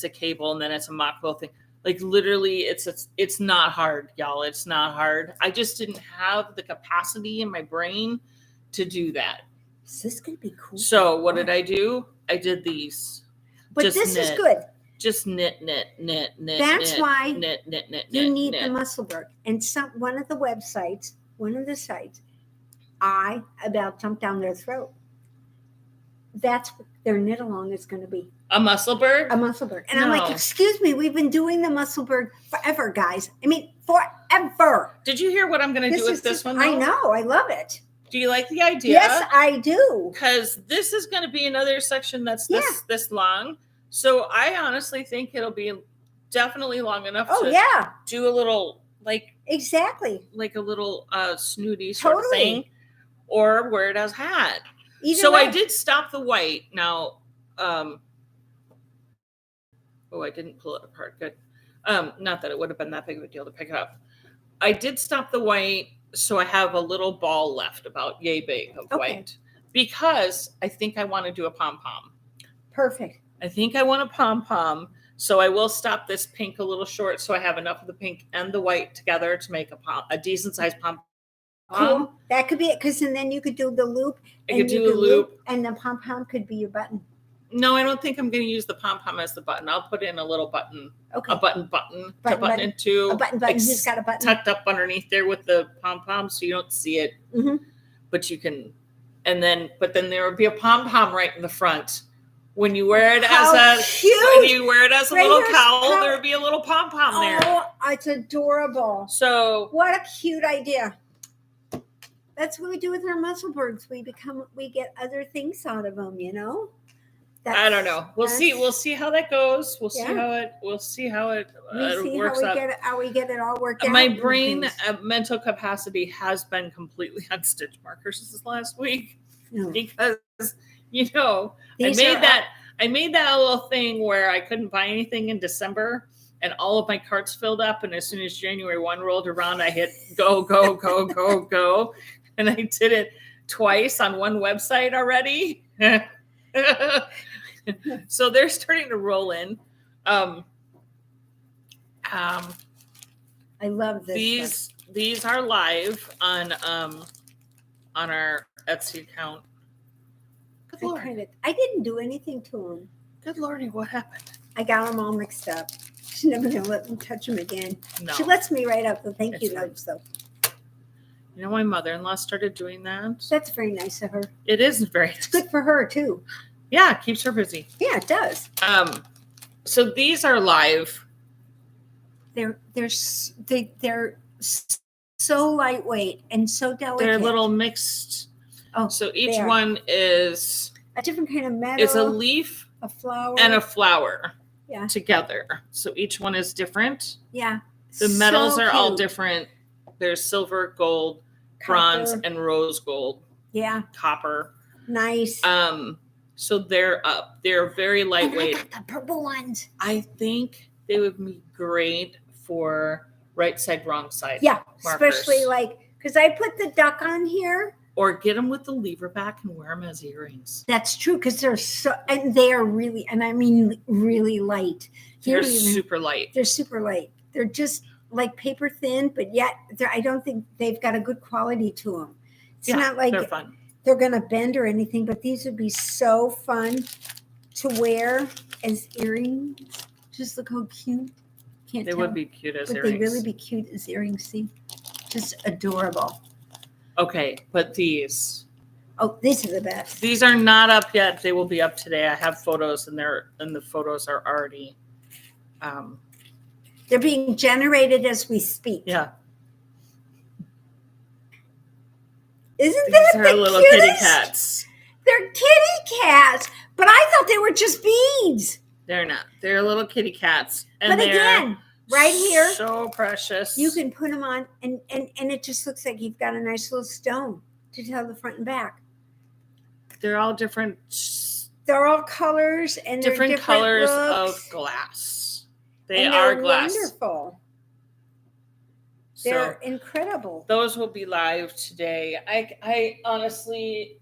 a cable, and then it's a mock quilt thing. Like literally, it's not hard, y'all. It's not hard. I just didn't have the capacity in my brain to do that. Is this gonna be cool? So what did I do? I did these. But this is good. Just knit. That's why knit. You need the Musselburgh. And one of the sites, I about jumped down their throat. That's what their knit along is going to be. A Musselburgh? A Musselburgh. And I'm like, excuse me, we've been doing the Musselburgh forever, guys. I mean, forever. Did you hear what I'm going to do with this one, though? I know. I love it. Do you like the idea? Yes, I do. Because this is going to be another section that's this long. So I honestly think it'll be definitely long enough to do a little, exactly. Like a little snooty sort of thing. Or wear it as hat. Either way. I did stop the white. Now, I didn't pull it apart. Good. Not that it would have been that big of a deal to pick it up. I did stop the white, so I have a little ball left about yay big of white. Because I think I want to do a pom-pom. Perfect. I think I want a pom-pom, so I will stop this pink a little short so I have enough of the pink and the white together to make a decent-sized pom-pom. Cool. That could be it, because then you could do the loop. I could do a loop. And the pom-pom could be your button. No, I don't think I'm going to use the pom-pom as the button. I'll put in a little button. Okay. A button to button into. A button who's got a button. Tucked up underneath there with the pom-pom so you don't see it. Mm-hmm. But you can, but then there would be a pom-pom right in the front. When you wear it as a little cowl, there would be a little pom-pom there. Oh, it's adorable. So what a cute idea. That's what we do with our Musselburghs. We get other things out of them, I don't know. We'll see how that goes. We'll see how it works out. How we get it all worked out. My brain mental capacity has been completely on stitch markers this last week because I made that little thing where I couldn't buy anything in December and all of my carts filled up, and as soon as January 1 rolled around, I hit go and I did it twice on one website already. So they're starting to roll in. I love this. These are live on our Etsy account. Good Lord. I didn't do anything to them. Good Lordy, what happened? I got them all mixed up. She's never going to let me touch them again. No. She lets me write up the thank you notes, though. My mother-in-law started doing that. That's very nice of her. It is very nice. It's good for her, too. Yeah, it keeps her busy. Yeah, it does. So these are live. They're so lightweight and so delicate. They're little mixed. Oh, so each they are. one is A different kind of metal. It's a leaf, a flower, and a flower Yeah. together. So each one is different. Yeah. The metals So are all cute. different. There's silver, gold, bronze, Copper. and rose gold. Yeah. Copper. Nice. So they're up. They're very lightweight. And I got the purple ones. I think they would be great for right side, wrong side. Yeah, markers. especially like because I put the duck on here. Or get them with the lever back and wear them as earrings. That's true because they're so, and they are really, and I mean really light. They're super light. They're super light. They're just like paper thin, but yet I don't think they've got a good quality to them. It's not like they're fun. They're gonna bend or anything, but these would be so fun to wear as earrings. Just look how cute. Can't They tell. would be cute as Would earrings. they really be cute as earrings? See, just adorable. Okay, but these. Oh, these are the best. These are not up yet. They will be up today. I have photos, and the photos are already. They're being generated as we speak. Yeah. Isn't These that are the little cutest? kitty cats. They're kitty cats, but I thought they were just beads. They're not. They're little kitty cats, and But they're again, right here, so precious. you can put them on, and it just looks like you've got a nice little stone to tell the front and back. They're all different. They're all colors and Different they're colors looks, of glass. They and are they're glass. wonderful. So They're incredible. those will be live today. I honestly,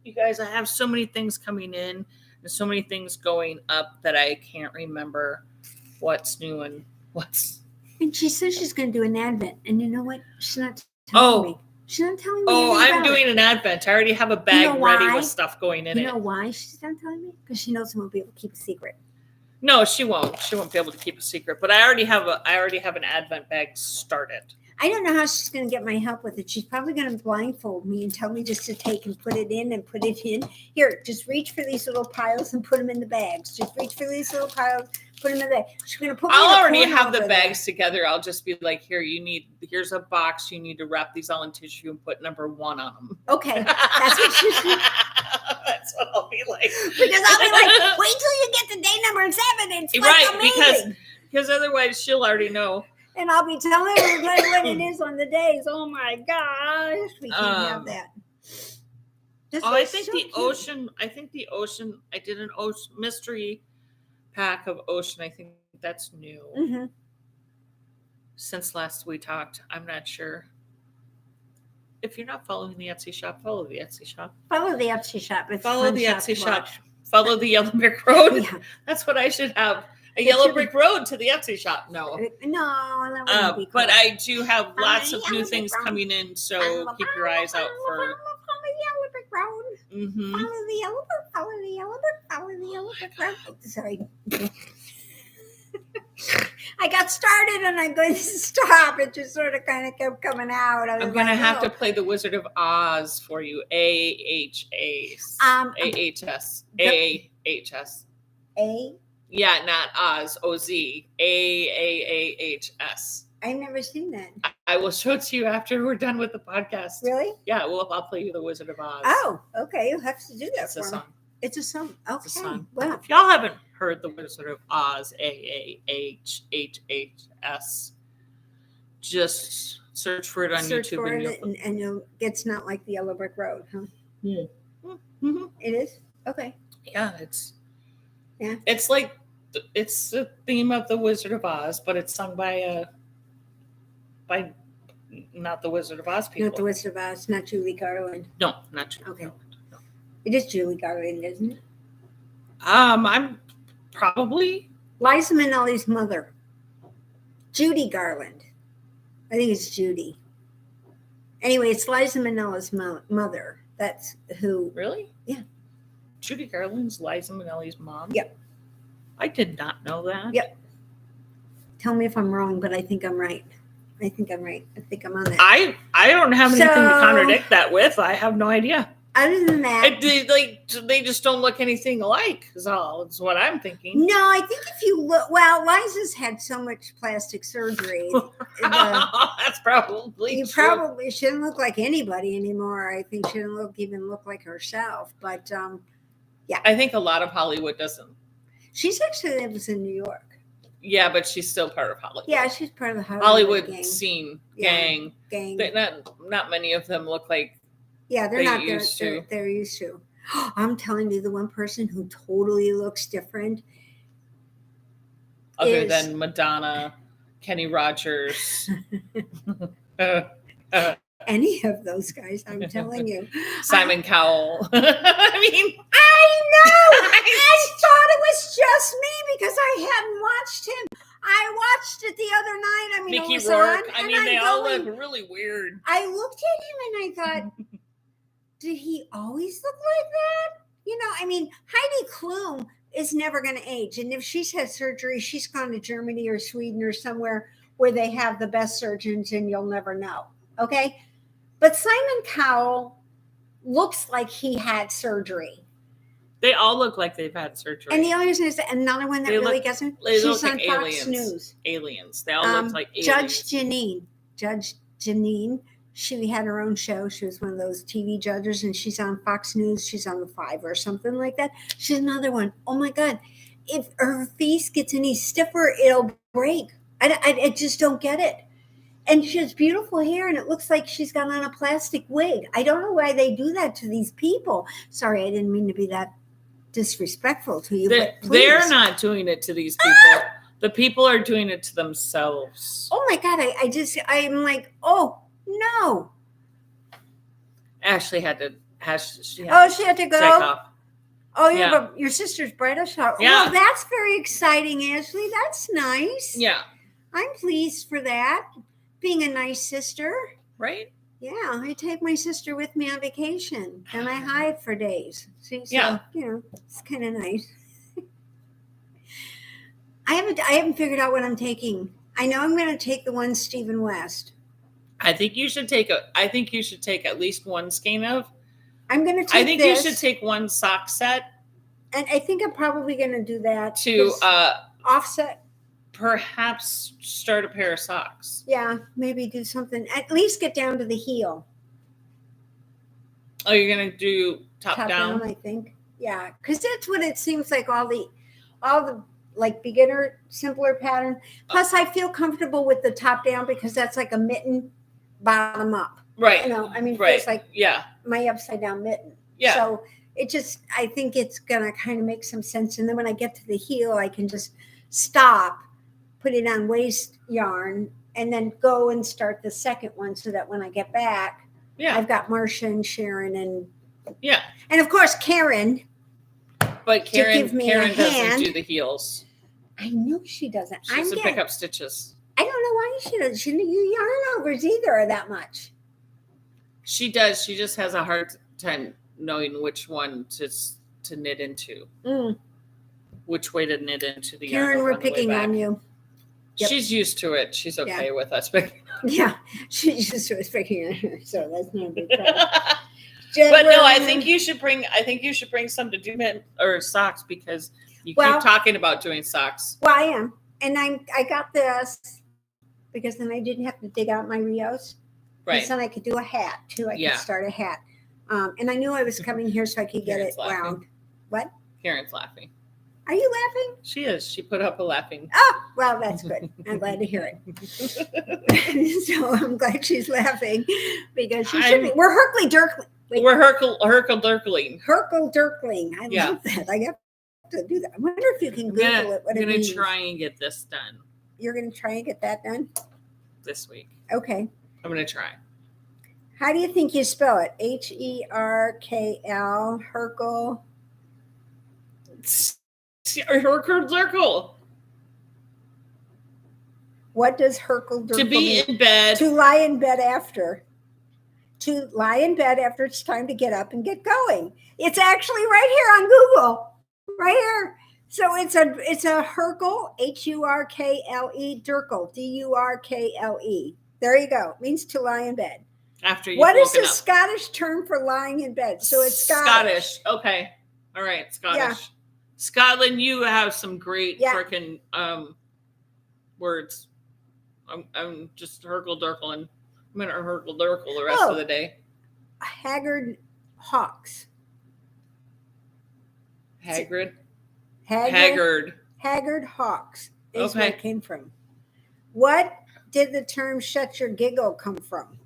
you guys, I have so many things coming in and so many things going up that I can't remember what's new and what's. And she says she's going to do an advent, and you know what? She's not telling me. She's not telling me. Oh, anything I'm about doing it. an advent. I already have a bag ready why? with stuff going in You it. know why she's not telling me? Because she knows I won't be able to keep a secret. No, she won't. She won't be able to keep a secret. But I already have an advent bag started. I don't know how she's going to get my help with it. She's probably going to blindfold me and tell me just to take and put it in and put it in. Here, just reach for these little piles and put them in the bags. Just reach for these little piles, put them in the bag. She's going to put. I'll me in a already corner have the over bags together. I'll just be like, here's a box. You need to wrap these all in tissue and put number 1 on them. there. Okay, that's what she's. That's what I'll be like. Because I'll be like, wait till you get to day number 7. It's like Right, amazing. because otherwise she'll already know. And I'll be telling everybody what it is on the days. Oh my gosh, we can't have that. This I is think so the cute. ocean. I did an ocean mystery pack of ocean. I think that's new Mm-hmm. since last we talked. I'm not sure. If you're not following the Etsy shop, follow the Etsy shop. Follow the Etsy shop. It's a Follow fun the shop Etsy to shop. watch. Follow the Yellow Brick Road. Yeah. That's what I should have. A It Yellow should be- Brick Road to the Etsy shop. No. No, that wouldn't be cool. But I do have Follow lots the of new Yellow things Brick Road. coming in, so Follow, keep your eyes out for. Follow the Yellow Brick Road. Mm-hmm. Follow the Yellow Brick. Follow the Yellow Brick. Follow the Yellow Brick Road. Oh, sorry. I got started and I'm going to stop. It just sort of kind of kept coming out. I was I'm gonna like, have oh. to play the Wizard of Oz for you. AHS. AHS. AHS. A. Yeah, not Oz. OZ. AHS. I've never seen that. I will show it to you after we're done with the podcast. Really? Yeah, I'll play you the Wizard of Oz. Oh, okay. You'll have to do that It's a for me. song. It's a song. Okay. It's a song. Well, If y'all haven't heard the Wizard of Oz, AAHHS, just search for it on search YouTube. for And it and you'll, it's not like the Yellow Brick Road, huh? mm-hmm. It is? Okay. Yeah, it's Yeah. it's the theme of the Wizard of Oz, but it's sung by not the Wizard of Oz people. Not the Wizard of Oz, not Julie Garland. No, not Julie Okay. Garland, no. It is Julie Garland, isn't it? I'm probably Liza Minnelli's mother. Judy Garland. I think it's Judy. Anyway, it's Liza Minnelli's mother. That's who. really. Yeah. Judy Garland's Liza Minnelli's mom. Yep. I did not know that. Yep. Tell me if I'm wrong, but I think I'm right. I think I'm right. I think I'm on that. I don't have anything to So- contradict that with. I have no idea. Other than that, They just don't look anything alike. Is what I'm thinking. no, I think if you look, well, Liza's had so much plastic surgery. That's probably You true. probably shouldn't look like anybody anymore. I think she didn't even look like herself. But I think a lot of Hollywood doesn't. She's actually lives in New York. Yeah, but she's still part of Hollywood. Yeah, she's part of the Hollywood gang. scene gang. Not many of them look like. Yeah, they're not used to. They're used to. I'm telling you, the one person who totally looks different, other than Madonna, Kenny Rogers. Any of those guys, I'm telling you. Simon Cowell. I know. I thought it was just me because I hadn't watched him. I watched it the other night. Mickey it was Rourke. on, they all look really weird. I looked at him and I thought, did he always look like that? Heidi Klum is never going to age. And if she's had surgery, she's gone to Germany or Sweden or somewhere where they have the best surgeons and you'll never know. Okay. But Simon Cowell looks like he had surgery. They all look like they've had surgery. And the only reason is another one that really doesn't. She's on Fox News. Aliens. They all look like aliens. Judge Janine. She had her own show. She was one of those TV judges, and she's on Fox News. She's on the 5 or something like that. She's another one. Oh my God! If her face gets any stiffer, it'll break. I just don't get it. And she has beautiful hair, and it looks like she's got on a plastic wig. I don't know why they do that to these people. Sorry, I didn't mean to be that disrespectful to you. They're not doing it to these people. The people are doing it to themselves. Oh my God! I'm like, oh no. Ashley had to. She had to go. Take off. Oh, yeah, but your sister's bridal shower. Yeah. Well, that's very exciting, Ashley. That's nice. Yeah. I'm pleased for that. Being a nice sister. Right? Yeah, I take my sister with me on vacation and I hide for days. See, so, it's kind of nice. I haven't figured out what I'm taking. I know I'm going to take the one Stephen West. I think you should take at least one skein of. I'm going to take I think you should take one sock set. And I think I'm probably going to do that. To offset. Perhaps start a pair of socks. Yeah, maybe do something. At least get down to the heel. Oh, you're going to do top down? I think. Yeah, because that's what it seems like all the like beginner, simpler pattern. Plus, I feel comfortable with the top down because that's like a mitten bottom up. Right. It's like my upside down mitten. Yeah. So I think it's going to kind of make some sense. And then when I get to the heel, I can just stop, put it on waist yarn, and then go and start the second one so that when I get back, I've got Marcia and Sharon and of course Karen. But Karen hand. Doesn't do the heels. I know she doesn't. She doesn't pick up stitches. I don't know why she doesn't. She doesn't do yarn overs either that much. She does. She just has a hard time knowing which one to knit into. Which way to knit into the yarn. Karen, we're picking on you. Yep. She's used to it. She's okay with us. But she's used to us picking on her. So that's not a big problem. But no, I think you should bring some to do knit or socks because you keep talking about doing socks. Well, I am. And I got this because then I didn't have to dig out my Rios. Right. And then I could do a hat too. I could start a hat. And I knew I was coming here so I could get it round. What? Karen's laughing. Are you laughing? She is. She put up a laughing. Oh, well, that's good. I'm glad to hear it. So I'm glad she's laughing because she should be. We're Herkley-Dirkling. We're Herkel-Dirkling. Herkel-Dirkling. I love that. I have to do that. I wonder if you can Google it. I'm going to try and get this done. You're going to try and get that done? This week. Okay. I'm going to try. How do you think you spell it? Herkl, Herkel. Herkel-Dirkle. What does Herkel-Dirkle To be mean? In bed. To lie in bed after. To lie in bed after it's time to get up and get going. It's actually right here on Google. Right here. So it's a Herkel, Hurkle, Dirkle, Durkle. There you go. It means to lie in bed. After you've What is woken the up. Scottish term for lying in bed? So it's Scottish. Okay. All right. Scottish. Yeah. Scotland, you have some great Yeah. freaking words. I'm just hurkle-durkle, and I'm going to hurkle-durkle the rest of the day. Haggard hawks. Haggard hawks is where Okay. it came from. What did the term "shut your giggle" come from?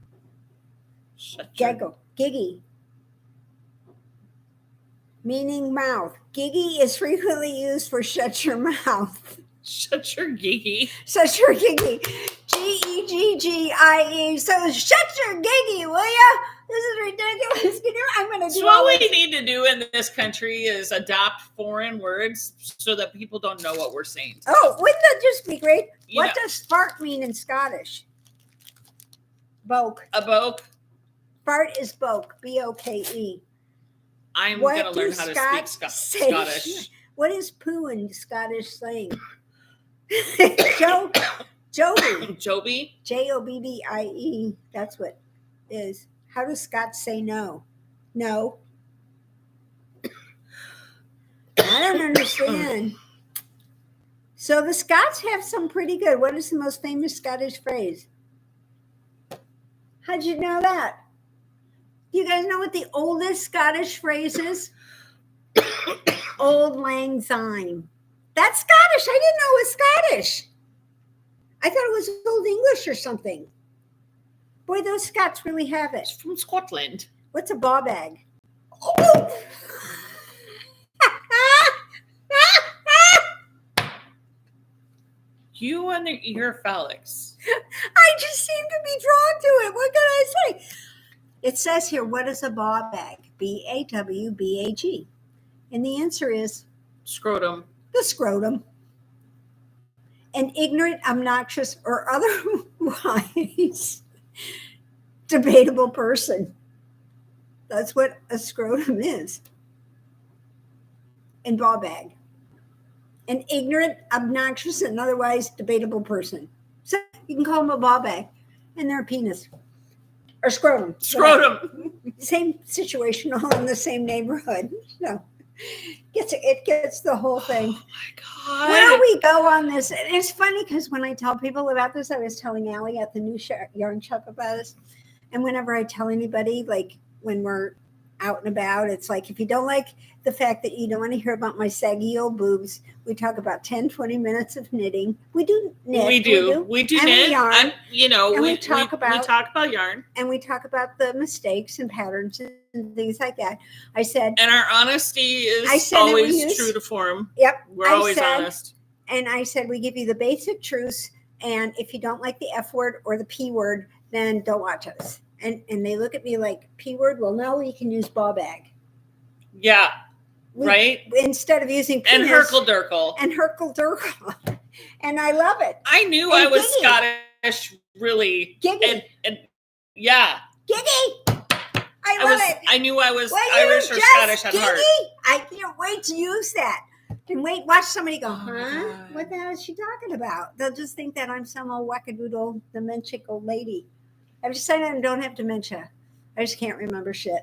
Giggy, meaning mouth. Giggy is frequently used for "shut your mouth." Shut your giggy. Shut your giggy. Geggie. So shut your giggy, will ya? This is ridiculous. I'm going to do So what we need to do in this country is adopt foreign words so that people don't know what we're saying. Oh, wouldn't that just be great? What does fart mean in Scottish? Boke. A boke? Fart is boke. B-O-K-E. I'm going to learn how to speak Scottish. What is poo in Scottish slang? Joby. Joby? Jobbie. That's what it is. How do Scots say no? No. I don't understand. So the Scots have some pretty good. What is the most famous Scottish phrase? How'd you know that? Do you guys know what the oldest Scottish phrase is? Old Lang Syne. That's Scottish. I didn't know it was Scottish. I thought it was Old English or something. Boy, those Scots really have it. It's from Scotland. What's a ball bag? Oh. You and the earphallics. I just seem to be drawn to it. What can I say? It says here, what is a ball bag? B-A-W-B-A-G. And the answer is scrotum. The scrotum. An ignorant, obnoxious, or otherwise debatable person. That's what a scrotum is. And ball bag. An ignorant, obnoxious, and otherwise debatable person. So you can call them a ball bag. And they're a penis. Or scrotum. Scrotum. Same situation, all in the same neighborhood. So it gets the whole thing. Oh my God. Where we go on this, it's funny because when I tell people about this, I was telling Allie at the new yarn shop about this. And whenever I tell anybody, like when we're out and about, it's like, if you don't like the fact that you don't want to hear about my saggy old boobs, we talk about 10, 20 minutes of knitting. We do knit. We do and knit. We yarn. And, we talk about yarn. And we talk about the mistakes and patterns and things like that. I said. And our honesty is always true to form. Yep. We're always honest. And I said, we give you the basic truths. And if you don't like the F word or the P word, then don't watch us. And they look at me like, P word? Well, no, you can use ball bag. Yeah. Right? Instead of using penis. And hurkle-durkle. And I love it. I knew I was Scottish, really. Giggy. And yeah. Giggy. I love it. I knew I was Irish or Scottish at heart. I can't wait to use that. And watch somebody go, huh? Oh, what the hell is she talking about? They'll just think that I'm some old wackadoodle dementia old lady. I've decided I don't have dementia. I just can't remember shit.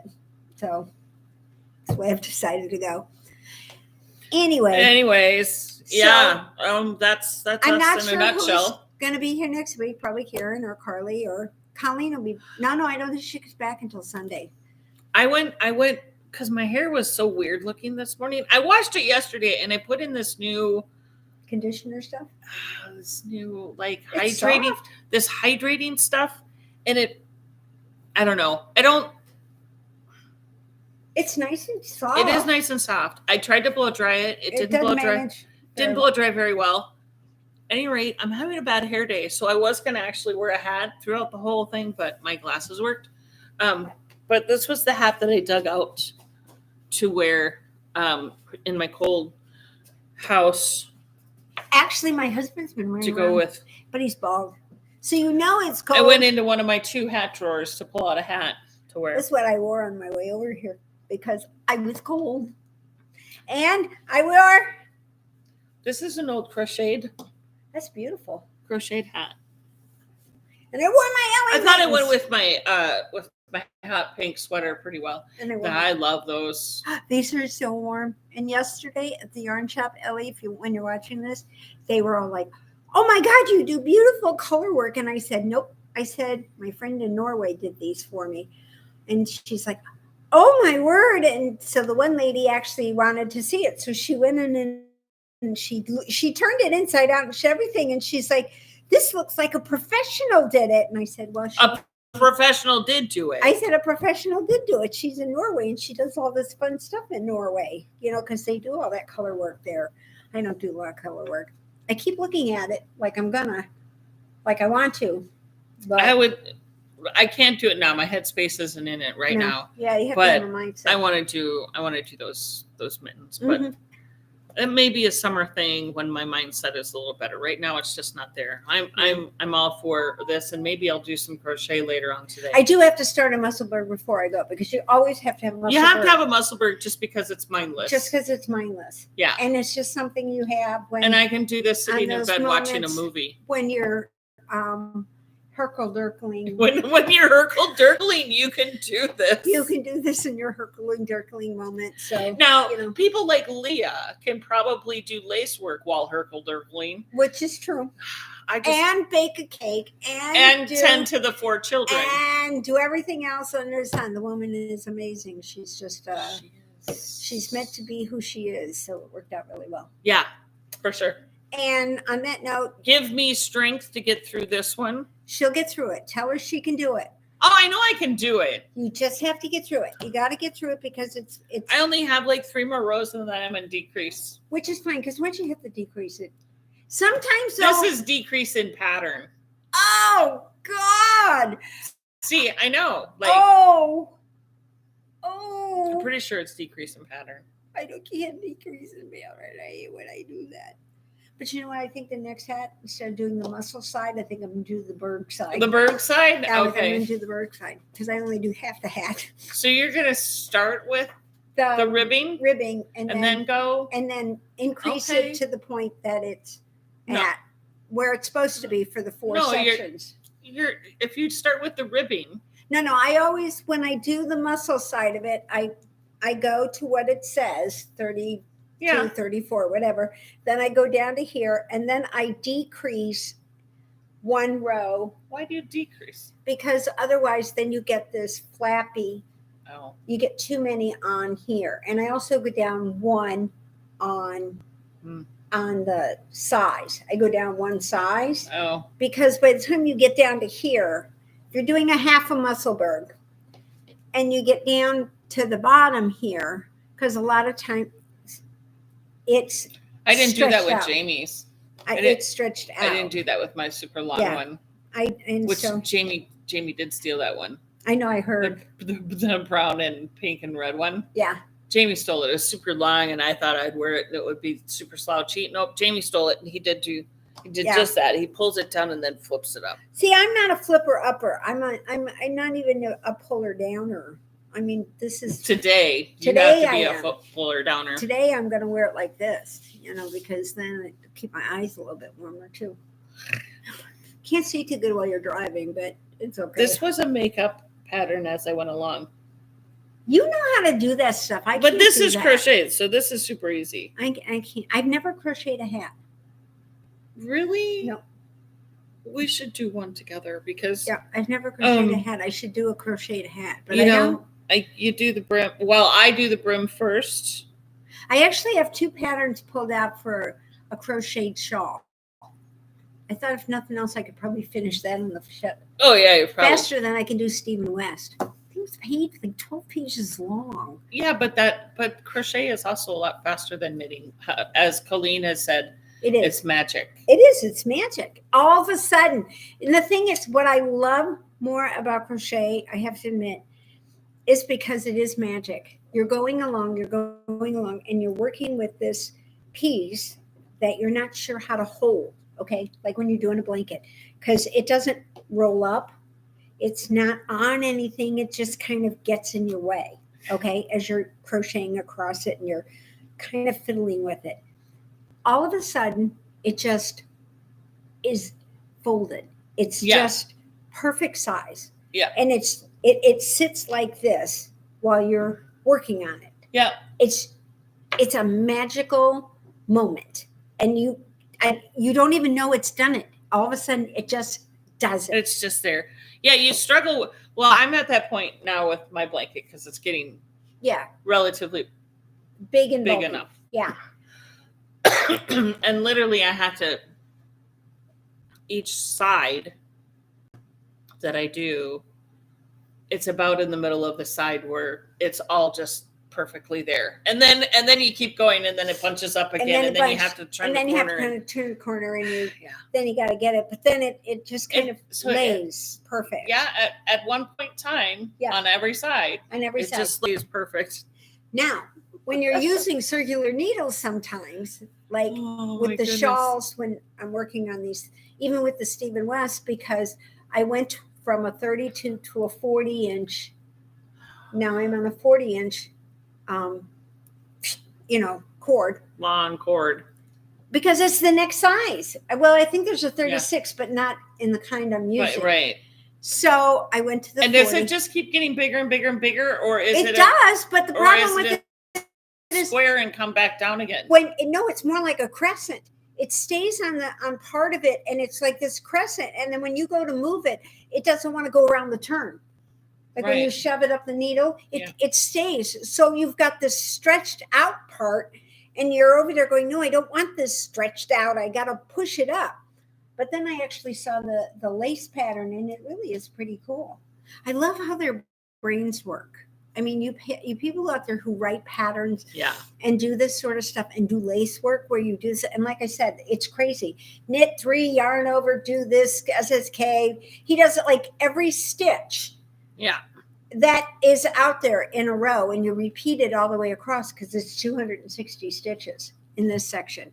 So that's the way I've decided to go. Anyways, yeah. That's I'm not us in sure a nutshell. Who's going to be here next week. Probably Karen or Carly or Colleen will be. No, I don't think she gets back until Sunday. I went because my hair was so weird looking this morning. I washed it yesterday and I put in this new conditioner stuff. This new it's hydrating stuff. And I don't know. It's nice and soft. It is nice and soft. I tried to blow dry it. It didn't blow dry. Didn't blow dry very well. At any rate, I'm having a bad hair day. So I was going to actually wear a hat throughout the whole thing, but my glasses worked. But this was the hat that I dug out to wear in my cold house. Actually, my husband's been wearing to go with. But he's bald. So it's cold. I went into one of my 2 hat drawers to pull out a hat to wear. That's what I wore on my way over here because I was cold. And I wore. This is an old crocheted. That's beautiful. Crocheted hat. And I wore my I thought it went mittens. with my hot pink sweater pretty well. And I love those. These are so warm. And yesterday at the yarn shop, Ellie, when you're watching this, they were all like, "Oh my God, you do beautiful color work." And I said, "Nope." I said, "My friend in Norway did these for me." And she's like, "Oh my word." And so the one lady actually wanted to see it. So she went in and she turned it inside out and everything. And she's like, "This looks like a professional did it." And I said, "Well, a professional did do it." I said, "A professional did do it. She's in Norway and she does all this fun stuff in Norway, because they do all that color work there." I don't do a lot of color work. I keep looking at it like I want to. But I can't do it now. My headspace isn't in it right now. Yeah, you have but to have a mindset. I want to do those mittens, but it may be a summer thing when my mindset is a little better. Right now, it's just not there. I'm all for this, and maybe I'll do some crochet later on today. I do have to start a musselburg before I go because you always have to have a musselburg. You have to have a musselburg just because it's mindless. Just because it's mindless. Yeah, and it's just something you have when. And I can do this sitting in bed watching a movie when you're Herkle-Dirkling. When you're Herkle-Dirkling, you can do this. You can do this in your Herkle-Dirkling moment. So now, people like Leah can probably do lace work while Herkle-Dirkling, which is true. And bake a cake and tend to the 4 children and do everything else under the sun. The woman is amazing. She's just she's meant to be who she is. So it worked out really well. Yeah, for sure. And on that note, give me strength to get through this one. She'll get through it. Tell her she can do it. Oh, I know I can do it. You just have to get through it. You got to get through it because it's. I only have like 3 more rows and then I'm in decrease. Which is fine because once you hit the decrease, sometimes this is decrease in pattern. Oh God! See, I know. Like oh. I'm pretty sure it's decrease in pattern. I can't decrease in pattern. I hate when I do that. But you know what? I think the next hat, instead of doing the muscle side, I think I'm going to do the berg side. The berg side? Yeah, okay. I'm going to do the berg side because I only do half the hat. So you're going to start with the ribbing? Ribbing. And then go? And then increase it to the point that it's at where it's supposed to be for the 4 sections. If you start with the ribbing. No, I always, when I do the muscle side of it, I go to what it says, 30. 34, whatever. Then I go down to here and then I decrease 1 row. Why do you decrease? Because otherwise then you get this flappy. Oh. You get too many on here. And I also go down 1 on the size. I go down 1 size. Oh. Because by the time you get down to here, if you're doing a half a musselburg and you get down to the bottom here, because a lot of times I didn't do that with Jamie's. It's stretched out. I didn't do that with my super long one. Jamie did steal that one. I know, I heard. The brown and pink and red one. Yeah. Jamie stole it. It was super long and I thought I'd wear it and it would be super slouchy. Nope, Jamie stole it and he did just that. He pulls it down and then flips it up. See, I'm not a flipper upper. I'm not even a puller downer. I mean, this is today. You have to be a puller downer. Today, I'm going to wear it like this, because then I keep my eyes a little bit warmer too. Can't see too good while you're driving, but it's okay. This was a makeup pattern as I went along. You know how to do that stuff. But this is crocheted, so this is super easy. I can't. I've never crocheted a hat. Really? No. We should do one together because I've never crocheted a hat. I should do a crocheted hat, but you do the brim. Well, I do the brim first. I actually have 2 patterns pulled out for a crocheted shawl. I thought if nothing else, I could probably finish that on the ship. Oh yeah, you're probably faster than I can do Stephen West. Things paid like 12 pages long. Yeah, but crochet is also a lot faster than knitting, as Colleen has said. It is. It's magic. It is. It's magic. All of a sudden, and the thing is, what I love more about crochet, I have to admit, is because it is magic. You're going along, and you're working with this piece that you're not sure how to hold, okay? Like when you're doing a blanket, because it doesn't roll up. It's not on anything. It just kind of gets in your way, okay, as you're crocheting across it and you're kind of fiddling with it. All of a sudden, it just is folded. It's just perfect size. Yeah. And it sits like this while you're working on it. Yeah. It's a magical moment, and you don't even know it's done it. All of a sudden, it just does it. It's just there. Yeah, you struggle. Well, I'm at that point now with my blanket because it's getting relatively big bulky. Enough. Yeah. And literally, I have to, each side that I do, it's about in the middle of the side where it's all just perfectly there, and then you keep going, and then it bunches up again, and then you have to turn the corner, and then you have to kind of turn the corner, and then you got to get it, but then it just kind of lays perfect. Yeah, at one point in time, on every side, it just lays perfect. Now, when you're using circular needles, sometimes, like with the shawls, when I'm working on these, even with the Stephen West, because I went from a 32 to a 40-inch. Now I'm on a 40-inch. Cord. Long cord. Because it's the next size. Well, I think there's a 36, but not in the kind I'm using. Right. So I went to the 40. Does it just keep getting bigger and bigger and bigger, or is it? It does, but the problem with it is square and come back down again. No, it's more like a crescent. It stays on part of it, and it's like this crescent. And then when you go to move it, it doesn't want to go around the turn. Like when you shove it up the needle, it stays. So you've got this stretched out part, and you're over there going, no, I don't want this stretched out. I got to push it up. But then I actually saw the lace pattern, and it really is pretty cool. I love how their brains work. I mean, you people out there who write patterns and do this sort of stuff and do lace work where you do this. And like I said, it's crazy. Knit 3, yarn over, do this, SSK. He does it like every stitch. Yeah. That is out there in a row, and you repeat it all the way across because it's 260 stitches in this section.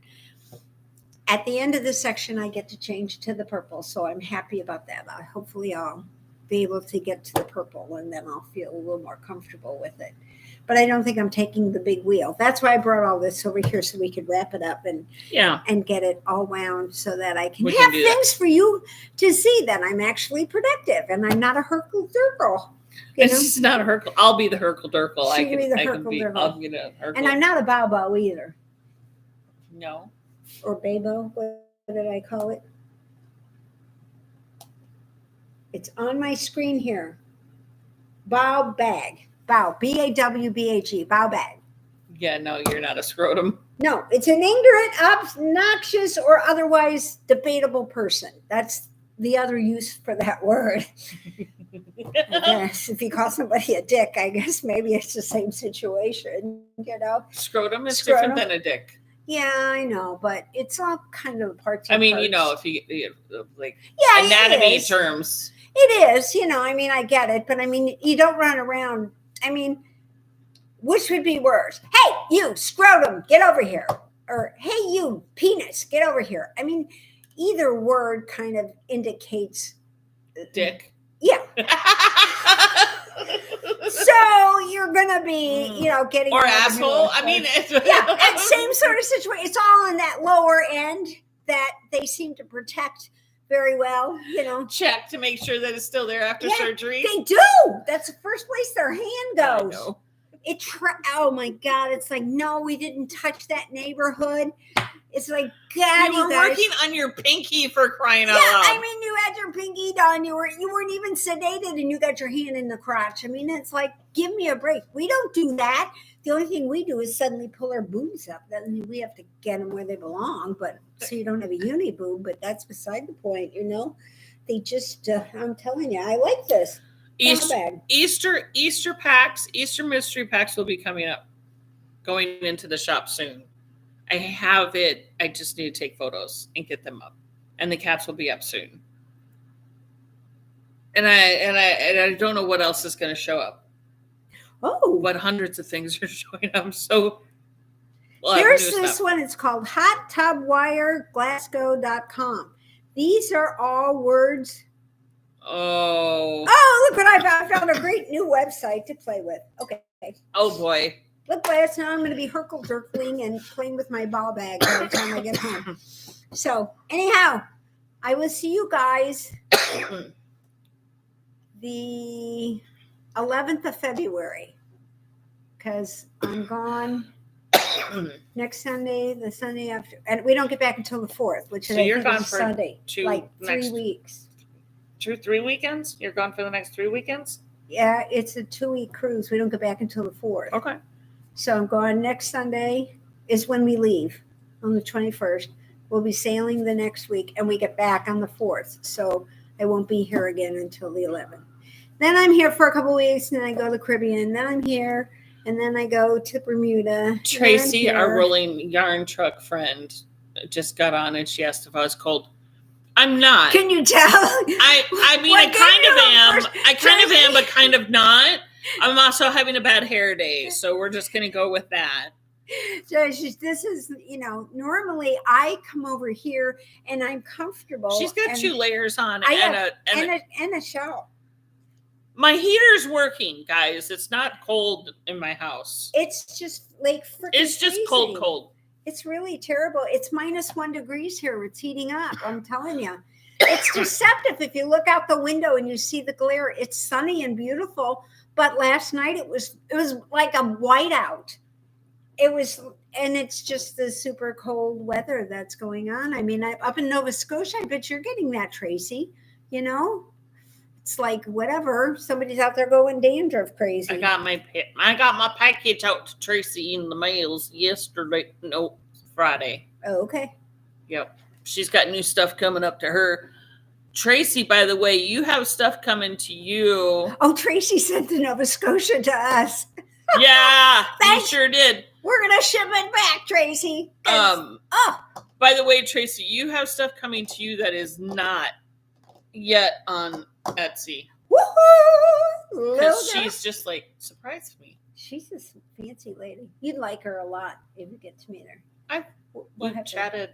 At the end of this section, I get to change to the purple, so I'm happy about that. Hopefully I'll be able to get to the purple, and then I'll feel a little more comfortable with it. But I don't think I'm taking the big wheel. That's why I brought all this over here, so we could wrap it up and get it all wound so that I can have things for you to see that I'm actually productive and I'm not a herkle-durkle. It's not a herkle. I'll be the herkle-durkle. She can be the herkle-durkle. And I'm not a bow either. No. Or babo. What did I call it? It's on my screen here. Bow bag. Bow. B-A-W-B-A-G. Bow bag. Yeah, no, you're not a scrotum. No, it's an ignorant, obnoxious, or otherwise debatable person. That's the other use for that word. I guess if you call somebody a dick, I guess maybe it's the same situation, Scrotum is different than a dick. Yeah, I know, but it's all kind of parts. I mean, parts. If you like anatomy terms. It is, I mean, I get it, but I mean, you don't run around. I mean, which would be worse? Hey, you scrotum, get over here. Or, hey, you penis, get over here. I mean, either word kind of indicates dick. Yeah. So you're going to be, getting. Or asshole. I mean, and same sort of situation. It's all in that lower end that they seem to protect very well, Check to make sure that it's still there after surgery. They do. That's the first place their hand goes. I know. Oh my God. It's like, no, we didn't touch that neighborhood. It's like, God, you were working on your pinky for crying out loud. I mean, you had your pinky done. You weren't even sedated, and you got your hand in the crotch. I mean, it's like, give me a break. We don't do that. The only thing we do is suddenly pull our boobs up. Then we have to get them where they belong, but so you don't have a uni boob. But that's beside the point, They just, I'm telling you, I like this. Easter packs, Easter mystery packs will be coming up, going into the shop soon. I have it. I just need to take photos and get them up, and the caps will be up soon. And I don't know what else is going to show up. Oh, but hundreds of things are showing up. So there's this one. It's called hottubwireglasgow.com. These are all words. Oh, look what I found a great new website to play with. Okay. Oh boy. Look, Glass, now I'm going to be herkle-durkling and playing with my ball bag by the time I get home. So, anyhow, I will see you guys the 11th of February, because I'm gone next Sunday, the Sunday after, and we don't get back until the 4th, which is So I you're think gone is for Sunday, like 3 next- weeks. 3 weekends? You're gone for the next 3 weekends? Yeah, it's a 2-week cruise. We don't get back until the 4th. Okay. So I'm going next Sunday is when we leave on the 21st. We'll be sailing the next week, and we get back on the 4th. So I won't be here again until the 11th. Then I'm here for a couple of weeks, and then I go to the Caribbean. Then I'm here, and then I go to Bermuda. Tracy, our rolling yarn truck friend, just got on, and she asked if I was cold. I'm not. Can you tell? I mean, I kind of am. I kind of am, but kind of not. I'm also having a bad hair day, so we're just going to go with that. So this is, normally I come over here and I'm comfortable. She's got 2 layers on and a shawl. My heater's working, guys. It's not cold in my house. It's just like freaking It's just freezing. cold. It's really terrible. It's -1 degrees here. It's heating up. I'm telling you. It's deceptive. If you look out the window and you see the glare, it's sunny and beautiful. But last night it was like a whiteout. And it's just the super cold weather that's going on. I mean, up in Nova Scotia, I bet you're getting that, Tracy. It's like whatever. Somebody's out there going dandruff crazy. I got my package out to Tracy in the mails yesterday. No, Friday. Oh, okay. Yep. She's got new stuff coming up to her. Tracy, by the way, you have stuff coming to you. Oh, Tracy sent the Nova Scotia to us. Yeah, you sure did. We're gonna ship it back, Tracy. By the way, Tracy, you have stuff coming to you that is not yet on Etsy. Woohoo! Because she's just like surprised me. She's a fancy lady. You'd like her a lot if you get to meet her. We chatted.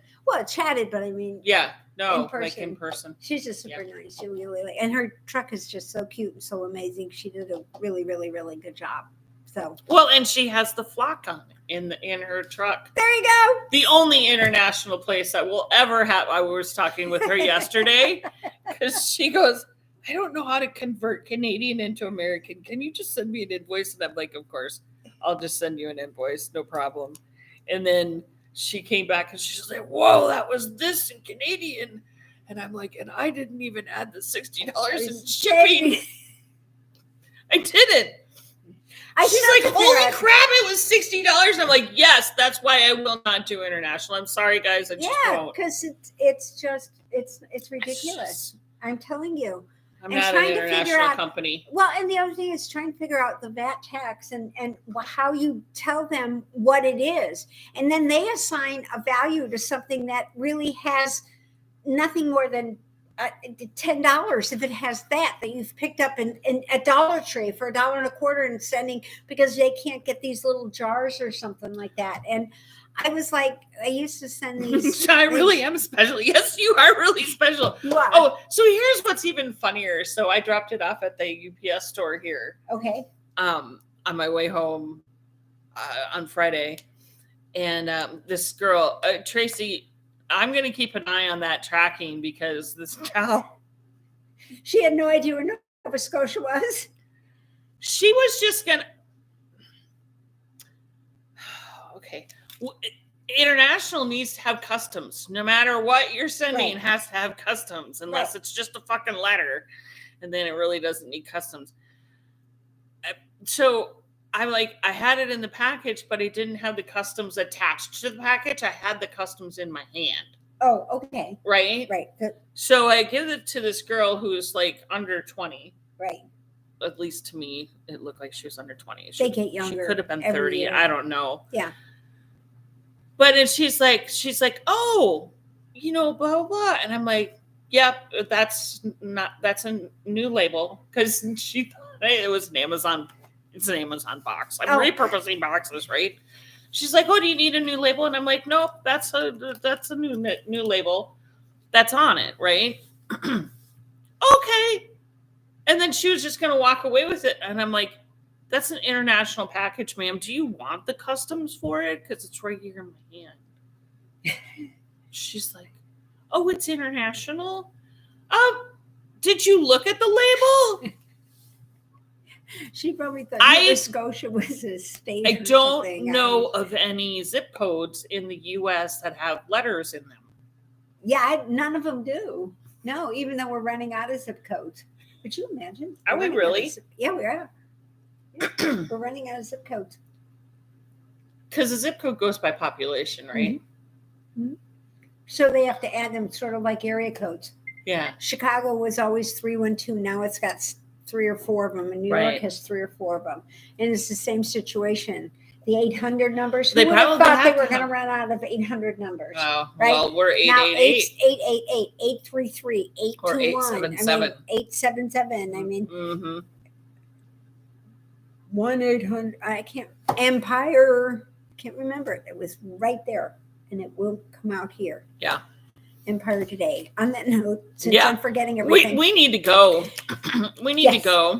Chatted, but I mean, in person. She's just super nice. She really, and her truck is just so cute and so amazing. She did a really, really, really good job. So and she has the flock on in her truck. There you go. The only international place that will ever have. I was talking with her yesterday because she goes, I don't know how to convert Canadian into American. Can you just send me an invoice? And I'm like, of course, I'll just send you an invoice, no problem. And then she came back and she's like, whoa, that was this in Canadian. And I'm like, and I didn't even add the $60 in shipping. I didn't. She's like, holy crap, it was $60. I'm like, yes, that's why I will not do international. I'm sorry, guys. I just won't. Because it's ridiculous. I'm telling you. I'm not an international company. Well, and the other thing is trying to figure out the VAT tax and how you tell them what it is. And then they assign a value to something that really has nothing more than $10 if it has that you've picked up in a Dollar Tree for $1.25 and sending because they can't get these little jars or something like that. And I was like, I used to send these. I really am special. Yes, you are really special. You are. Oh, so here's what's even funnier. So I dropped it off at the UPS store here. Okay. On my way home on Friday. And this girl, Tracy, I'm going to keep an eye on that tracking because this gal. She had no idea where Nova Scotia was. She was just going to. Okay. International needs to have customs. No matter what you're sending, it has to have customs, unless it's just a fucking letter, and then it really doesn't need customs. So I'm like, I had it in the package, but I didn't have the customs attached to the package. I had the customs in my hand. Oh, okay. Right? Right. So I give it to this girl who's like under 20. Right. At least to me, it looked like she was under 20. They get younger. She could have been 30. Year. I don't know. Yeah. But and she's like, oh, blah, blah, blah. And I'm like, yep, that's a new label. Because she thought it was an Amazon. It's an Amazon box. I'm repurposing boxes, right? She's like, oh, do you need a new label? And I'm like, nope, that's a new label that's on it, right? Okay. And then she was just going to walk away with it. And I'm like, that's an international package, ma'am. Do you want the customs for it? Because it's right here in my hand. She's like, oh, it's international? Did you look at the label? She probably thought I- Nova Scotia was a state. I or don't something. know of any zip codes in the U.S. that have letters in them. None of them do. No, even though we're running out of zip codes. Could you imagine? Are we really? Yeah, we are. Yeah, we're running out of zip codes. Because the zip code goes by population, right? Mm-hmm. So they have to add them sort of like area codes. Yeah. Chicago was always 312. Now it's got 3 or 4 of them. And New York has 3 or 4 of them. And it's the same situation. The 800 numbers. Who They would have probably thought they have were to going to have- run out of 800 numbers? Oh, right? well, we're Now 888. 888, 833, Or 821. 877. 877. I mean, Mm-hmm. 1-800. I can't. Empire. Can't remember it. It was right there. And it will come out here. Yeah. Empire Today. On that note, since Yeah. I'm forgetting everything. We need to go. We need to go.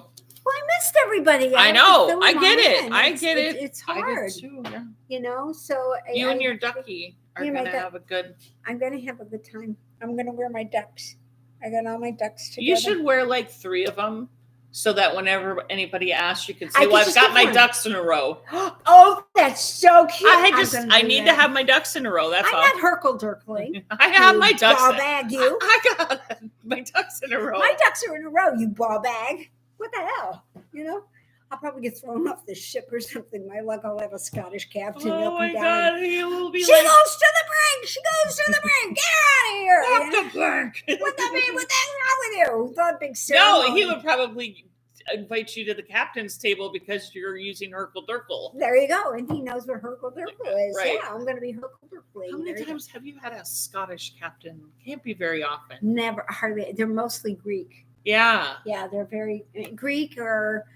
Well, I missed everybody. I have to know. fill I them get all it. in. I get it. It's I hard, did too. Yeah. you know. So You and your ducky are Yeah, my gonna duck- have a good. I'm gonna have a good time. I'm gonna wear my ducks. I got all my ducks together. You should wear like 3 of them, so that whenever anybody asks, you can I say, could "Well, I've just got get my one. ducks in a row." Oh, that's so cute. I need to have my ducks in a row. That's I'm all. not Herkle-Durkling. I have my ducks. Ball bag, you. I got my ducks in a row. My ducks are in a row, you ball bag. What the hell? You know? I'll probably get thrown off the ship or something. My luck, I'll have a Scottish captain Oh up my and down. god, he will be She like, goes to the brink. She goes to the brink. Get her out of here. "What You know? the fuck?" What the mean? What the hell's wrong with you? Thought big No, ceremony. he would probably invite you to the captain's table because you're using Herkle-Durkle. There you go. And he knows what Herkle-Durkle is. Right. Yeah, I'm going to be Herkle-Durkling. How many times have you had a Scottish captain? Can't be very often. Never, hardly. They're mostly Greek. Yeah. Yeah, they're very Greek or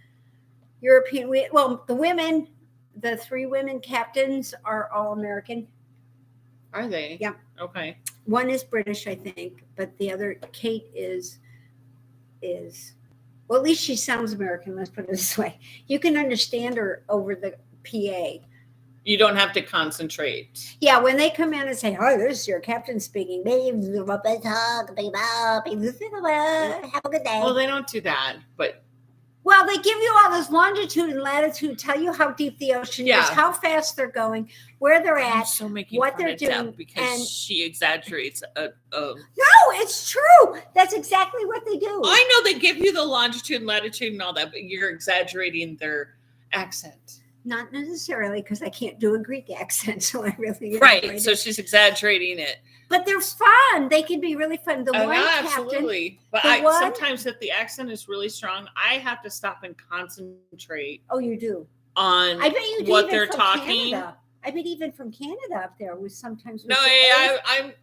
European. Well, the women, the 3 women captains are all American. Are they? Yeah. Okay. One is British, I think, but the other, Kate, is well, at least she sounds American. Let's put it this way. You can understand her over the PA. You don't have to concentrate. Yeah, when they come in and say, "Oh, this is your captain speaking," have a good day. Well, they don't do that, but Well, they give you all this longitude and latitude, tell you how deep the ocean is, Yeah. how fast they're going, where they're I'm at. so making what fun they're of Deb doing, because and- she exaggerates. No, it's true. That's exactly what they do. I know they give you the longitude and latitude and all that, but you're exaggerating their accent. Not necessarily, because I can't do a Greek accent, so I really Right. So she's exaggerating it. But they're fun. They can be really fun. The one captain, absolutely. But the one- sometimes if the accent is really strong, I have to stop and concentrate oh, you do. on I bet you do what even they're from talking. Canada. I bet even from Canada up there was sometimes. No, with the I'm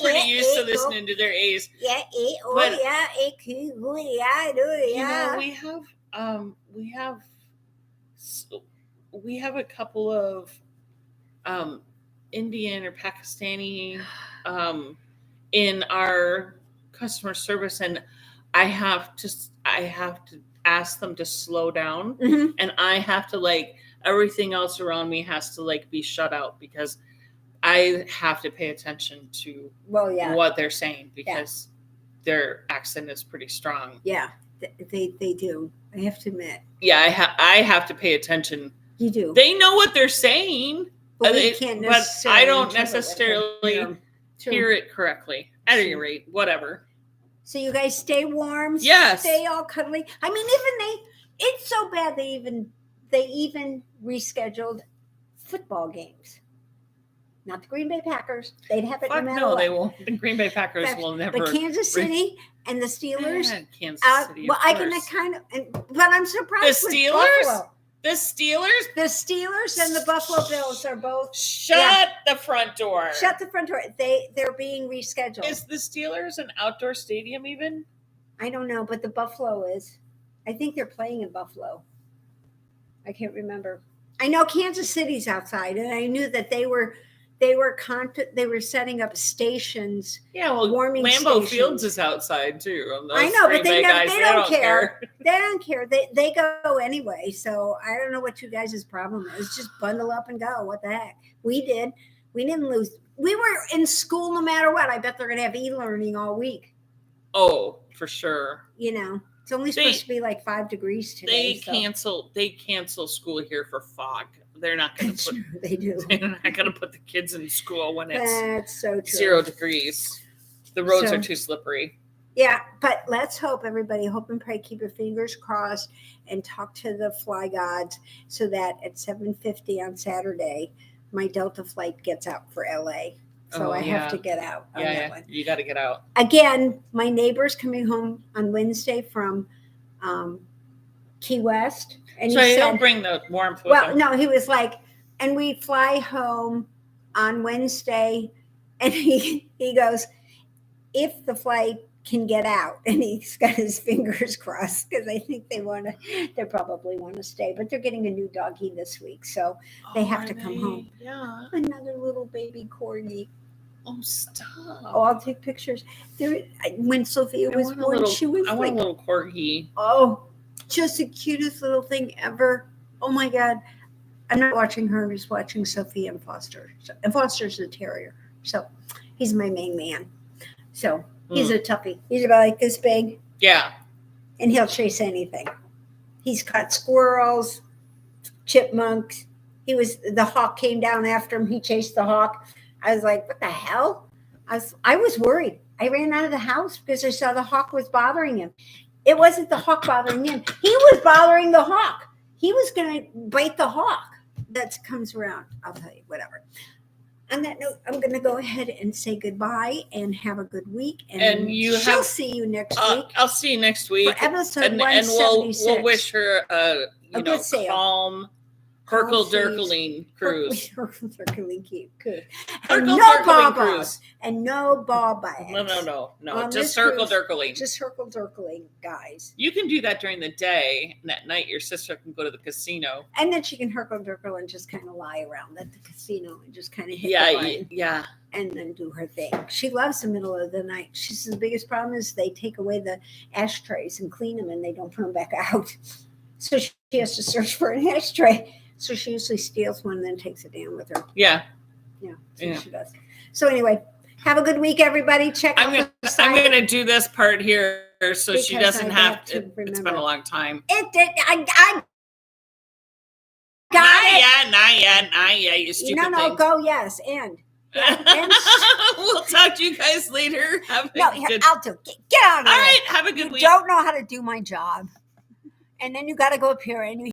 pretty used to listening to their A's. Yeah, But- yeah. We have a couple of Indian or Pakistani in our customer service, and I have to ask them to slow down, Mhm. and I have to everything else around me has to be shut out because I have to pay attention to Well, yeah, what they're saying because their accent is pretty strong. yeah. They do. I have to admit, Yeah, I have to pay attention. you do. They know what they're saying, But we they- can't but necessarily. I don't interpret what they're- necessarily yeah. True. hear it correctly. At any True. rate, whatever. So you guys stay warm. Yes. Stay all cuddly. I mean, it's so bad they even rescheduled football games. Not the Green Bay Packers. They'd have it Fuck no matter no, what. they won't. The Green Bay Packers But- will never. But Kansas City and the Steelers. Kansas City. Well, of I can course. but I'm surprised. The with Steelers? Buffalo. The Steelers. The Steelers and the Buffalo Bills are both Shut the front door. shut the front door. They're being rescheduled. Is the Steelers an outdoor stadium even? I don't know, but the Buffalo is. I think they're playing in Buffalo. I can't remember. I know Kansas City's outside, and I knew that they were setting up stations. Yeah, well, Warming Lambeau stations. Fields is outside too. And those I know, but Green Bay guys, they don't care. They don't care. They go anyway. So I don't know what you guys' problem is. Just bundle up and go. What the heck? We did. We didn't lose. We were in school no matter what. I bet they're going to have e-learning all week. Oh, for sure. You know. It's only supposed to be like 5 degrees today. They cancel school here for fog. They're not going to put. They do. They're not going to put the kids in school when it's That's so true. 0 degrees. The roads are too slippery. Yeah, but let's hope, everybody, hope and pray, keep your fingers crossed, and talk to the fly gods so that at 7:50 on Saturday, my Delta flight gets out for LA. So I have to get out on that one. You got to get out. Again, my neighbor's coming home on Wednesday from Key West. And so he he'll bring the warmth with him. No, he was like, and we fly home on Wednesday, and he goes, if the flight can get out, and he's got his fingers crossed because I think they probably want to stay, but they're getting a new doggie this week, so they have to come home. Yeah, another little baby corgi. Oh, stop! Oh, I'll take pictures. When Sophia was born, she was I want a little corgi. Oh, just the cutest little thing ever. Oh my God! I'm not watching her; I'm just watching Sophia and Foster. And Foster's a terrier, so he's my main man. So. He's a toughie. He's about like this big. Yeah. And he'll chase anything. He's caught squirrels, chipmunks. The hawk came down after him. He chased the hawk. I was like, what the hell? I was worried. I ran out of the house because I saw the hawk was bothering him. It wasn't the hawk bothering him. He was bothering the hawk. He was going to bite the hawk that comes around. I'll tell you, whatever. On that note, I'm going to go ahead and say goodbye and have a good week. And she'll see you next week. I'll see you next week. For episode 176. And we'll wish her a calm, Herkle-Durkling cruise. Herkle-Durkling cruise. And no ball-balls. And no ball bags. No. Just Herkle-Durkling. Just Herkle-Durkling, guys. You can do that during the day, and at night your sister can go to the casino. And then she can Herkle-Durkle and just kind of lie around at the casino and just kind of hit the button. Yeah. And then do her thing. She loves the middle of the night. She says the biggest problem is they take away the ashtrays and clean them and they don't put them back out. So she has to search for an ashtray. So she usually steals one and then takes it down with her. Yeah. Yeah. She does. So anyway, have a good week, everybody. I'm gonna do this part here so she doesn't have to. It's been a long time. I got Not yet. You stupid thing. No, go yes, and. We'll talk to you guys later. I'll do. Get out of here. All right. Have a good week. You don't know how to do my job, and then you got to go up here and you